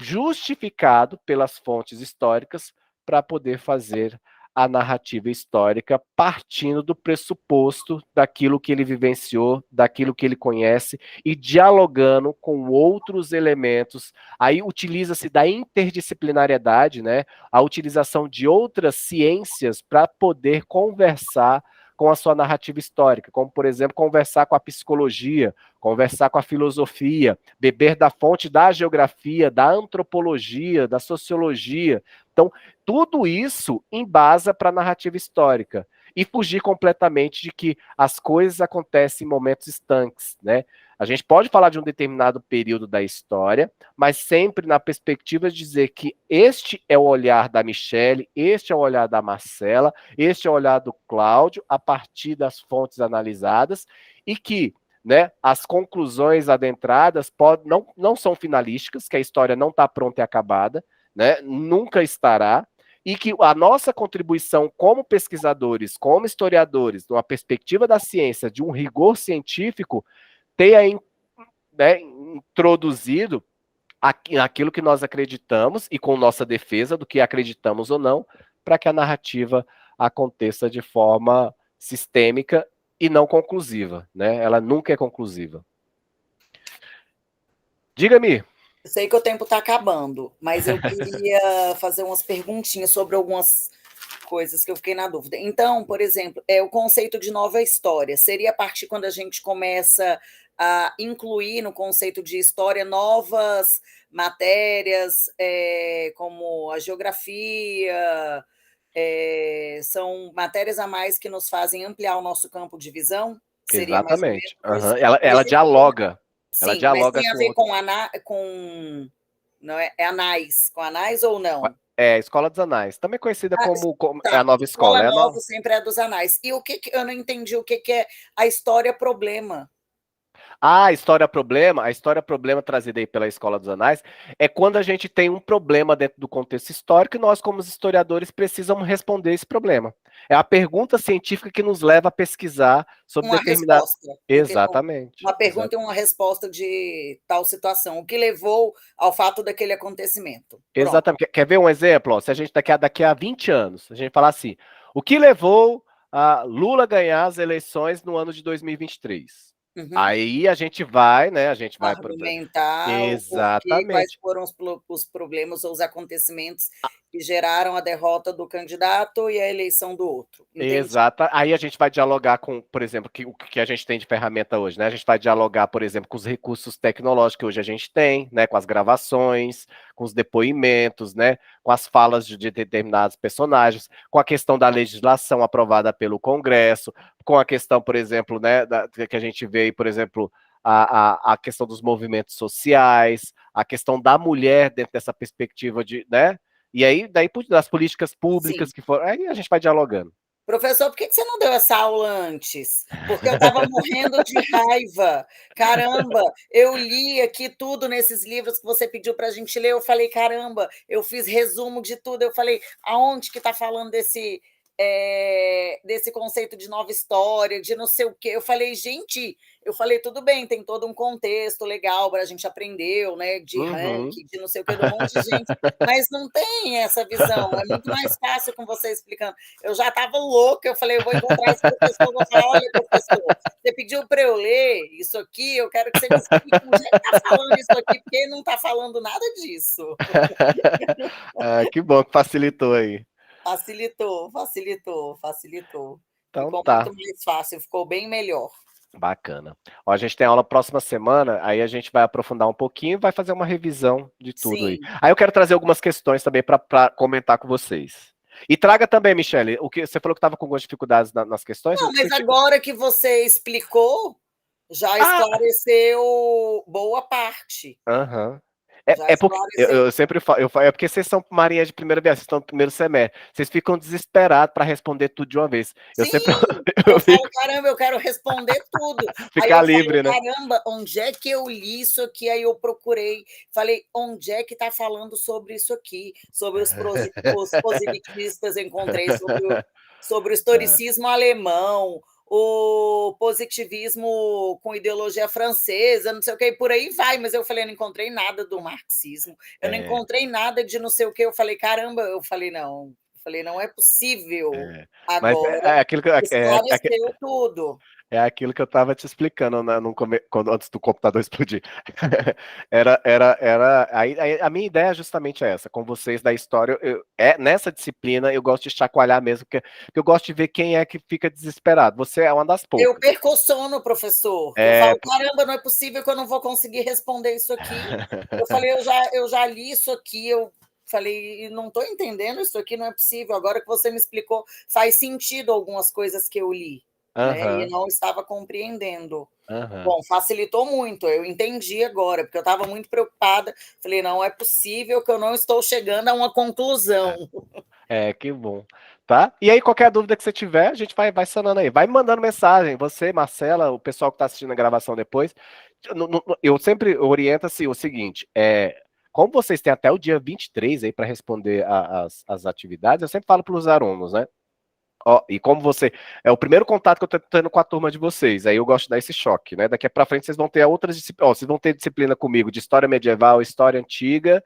justificado pelas fontes históricas para poder fazer a narrativa histórica partindo do pressuposto daquilo que ele vivenciou, daquilo que ele conhece e dialogando com outros elementos. Aí utiliza-se da interdisciplinariedade, né? A utilização de outras ciências para poder conversar com a sua narrativa histórica, como, por exemplo, conversar com a psicologia, conversar com a filosofia, beber da fonte da geografia, da antropologia, da sociologia. Então, tudo isso embasa para a narrativa histórica e fugir completamente de que as coisas acontecem em momentos estanques, né? A gente pode falar de um determinado período da história, mas sempre na perspectiva de dizer que este é o olhar da Michele, este é o olhar da Marcela, este é o olhar do Cláudio, a partir das fontes analisadas, e que, né, as conclusões adentradas não são finalísticas, que a história não está pronta e acabada, né, nunca estará, e que a nossa contribuição como pesquisadores, como historiadores, numa perspectiva da ciência, de um rigor científico, tenha, né, introduzido aquilo que nós acreditamos e com nossa defesa do que acreditamos ou não, para que a narrativa aconteça de forma sistêmica e não conclusiva, né? Ela nunca é conclusiva. Diga-me. Eu sei que o tempo está acabando, mas eu queria fazer umas perguntinhas sobre algumas coisas que eu fiquei na dúvida. Então, por exemplo, o conceito de nova história seria a partir quando a gente começa a incluir no conceito de história novas matérias, como a geografia, são matérias a mais que nos fazem ampliar o nosso campo de visão? Seria mais ou Exatamente. menos Uhum. isso? Ela dialoga. Sim, Ela mas dialoga tem a ver com não é anais, com anais ou não? É, Escola dos Anais, também conhecida como é a Tá, nova escola. escola nova sempre é dos anais. E o que eu não entendi o que é a história problema? A história problema trazida aí pela Escola dos Anais, é quando a gente tem um problema dentro do contexto histórico e nós, como historiadores, precisamos responder esse problema. É a pergunta científica que nos leva a pesquisar sobre Uma determinado... resposta. Exatamente. Uma pergunta e uma resposta de tal situação. O que levou ao fato daquele acontecimento? Pronto. Exatamente. Quer ver um exemplo? Ó, se a gente daqui a 20 anos, a gente falar assim, o que levou a Lula ganhar as eleições no ano de 2023? Uhum. Aí a gente vai, né? A gente vai argumentar o porquê, quais exatamente. foram os problemas ou os acontecimentos que geraram a derrota do candidato e a eleição do outro. Entendi. Exato. Aí a gente vai dialogar com, por exemplo, o que a gente tem de ferramenta hoje, né? A gente vai dialogar, por exemplo, com os recursos tecnológicos que hoje a gente tem, né? Com as gravações, com os depoimentos, né? Com as falas de determinados personagens, com a questão da legislação aprovada pelo Congresso, com a questão, por exemplo, né? Que a gente vê aí, por exemplo, a questão dos movimentos sociais, a questão da mulher dentro dessa perspectiva de, né? E aí, daí das políticas públicas Sim. que foram, aí a gente vai dialogando. Professor, por que você não deu essa aula antes? Porque eu estava morrendo de raiva. Caramba, eu li aqui tudo nesses livros que você pediu para a gente ler. Eu falei, caramba, eu fiz resumo de tudo. Eu falei, aonde que está falando desse conceito de nova história, de não sei o quê? Eu falei, gente, tudo bem, tem todo um contexto legal para a gente aprender, né? De ranking, de não sei o quê, de um monte de gente, mas não tem essa visão. É muito mais fácil com você explicando. Eu já estava louca, eu falei, eu vou encontrar esse professor, vou falar, olha, professor, você pediu para eu ler isso aqui, eu quero que você me explique onde é que está falando isso aqui, porque não está falando nada disso. Que bom que facilitou aí. Facilitou. Então, ficou tá. muito mais fácil, ficou bem melhor. Bacana. Ó, a gente tem aula próxima semana, aí a gente vai aprofundar um pouquinho e vai fazer uma revisão de tudo aí. Aí eu quero trazer algumas questões também para comentar com vocês. E traga também, Michele, o que você falou que estava com algumas dificuldades nas questões. Não, mas agora que você explicou, já esclareceu boa parte. Aham. É porque eu sempre falo, é porque vocês são marinhas de primeira viagem, vocês estão no primeiro semestre. Vocês ficam desesperados para responder tudo de uma vez. Sim, eu falo, caramba, eu quero responder tudo. Ficar livre, falei, né? Caramba, onde é que eu li isso aqui? Aí eu procurei, falei, onde é que está falando sobre isso aqui? Sobre os positivistas, encontrei sobre o historicismo alemão, o positivismo com ideologia francesa, não sei o que, e por aí vai, mas eu falei, eu não encontrei nada do marxismo, eu não encontrei nada de não sei o que, eu falei, caramba, não é possível. Agora, mas aquilo que, esclareceu tudo. É aquilo que eu estava te explicando, né, antes do computador explodir. A minha ideia é justamente essa, com vocês da história. Nessa disciplina eu gosto de chacoalhar mesmo, porque eu gosto de ver quem é que fica desesperado. Você é uma das poucas. Eu perco o sono, professor. Eu falo, caramba, não é possível que eu não vou conseguir responder isso aqui. Eu falei, eu já li isso aqui, eu falei, não estou entendendo isso aqui, não é possível. Agora que você me explicou, faz sentido algumas coisas que eu li. né, e Aham, não estava compreendendo. aham. Bom, facilitou muito, eu entendi agora, porque eu estava muito preocupada, falei: "Não é possível que eu não estou chegando a uma conclusão". Que bom. Tá? E aí, qualquer dúvida que você tiver, a gente vai sanando aí. Vai me mandando mensagem. Você, Marcela, o pessoal que está assistindo a gravação depois. Eu sempre oriento assim, o seguinte: como vocês têm até o dia 23 aí para responder as atividades, eu sempre falo para os alunos, né? Ó, e como você. É o primeiro contato que eu estou tendo com a turma de vocês. Aí eu gosto de dar esse choque, né? Daqui para frente vocês vão ter outras disciplinas. Ó, vocês vão ter disciplina comigo de história medieval, história antiga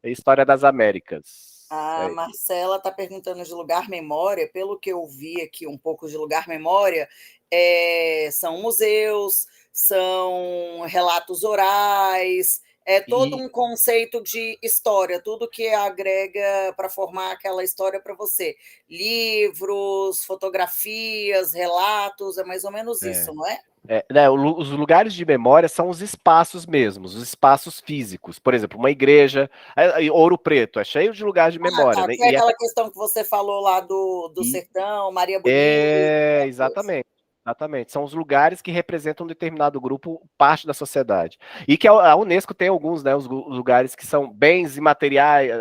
e história das Américas. A Marcela está perguntando de lugar memória, pelo que eu vi aqui um pouco de lugar memória, são museus, são relatos orais, é todo E um conceito de história, tudo que agrega para formar aquela história para você. Livros, fotografias, relatos, é mais ou menos é, isso, não é? né, os lugares de memória são os espaços mesmos, os espaços físicos. Por exemplo, uma igreja, Ouro Preto, é cheio de lugares de Ah, memória, tá. né? Foi aquela questão que você falou lá do E sertão, Maria Bonita, aquela coisa. exatamente. Exatamente. São os lugares que representam um determinado grupo, parte da sociedade. E que a Unesco tem alguns, né? Os lugares que são bens imateriais,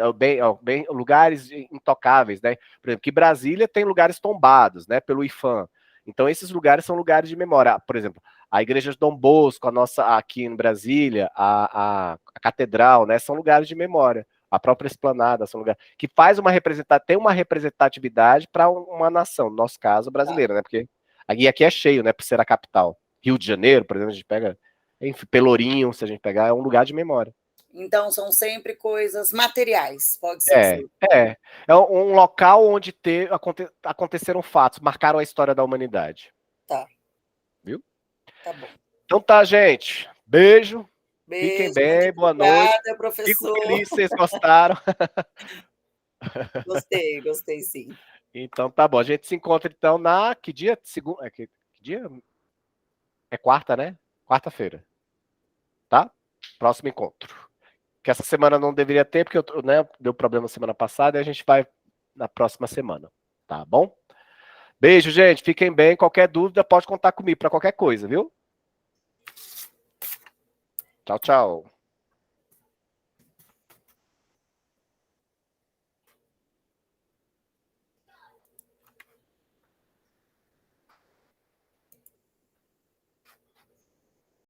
lugares intocáveis, né? Por exemplo, que Brasília tem lugares tombados, né? Pelo IFAM. Então, esses lugares são lugares de memória. Por exemplo, a Igreja de Dom Bosco, a nossa aqui em Brasília, a Catedral, né? São lugares de memória. A própria esplanada, são lugares que faz tem uma representatividade para uma nação, no nosso caso, Tá. brasileira, né? Porque aqui é cheio, né? Por ser a capital. Rio de Janeiro, por exemplo, a gente pega, enfim, Pelourinho, se a gente pegar, é um lugar de memória. Então são sempre coisas materiais, pode-se É, dizer. é. É um local onde aconteceram fatos, marcaram a história da humanidade. Tá, Viu? tá bom. Então tá, gente. Beijo. Fiquem Beijo, muito bem, boa noite. obrigada, Fico professor. feliz se vocês gostaram. Gostei, gostei sim. Então tá bom. A gente se encontra então na. Que dia? Segunda. Que dia? É quarta, né? Quarta-feira. Tá? Próximo encontro. Que essa semana não deveria ter, porque né, deu problema semana passada e a gente vai na próxima semana. Tá bom? Beijo, gente. Fiquem bem. Qualquer dúvida, pode contar comigo para qualquer coisa, viu? Tchau, tchau.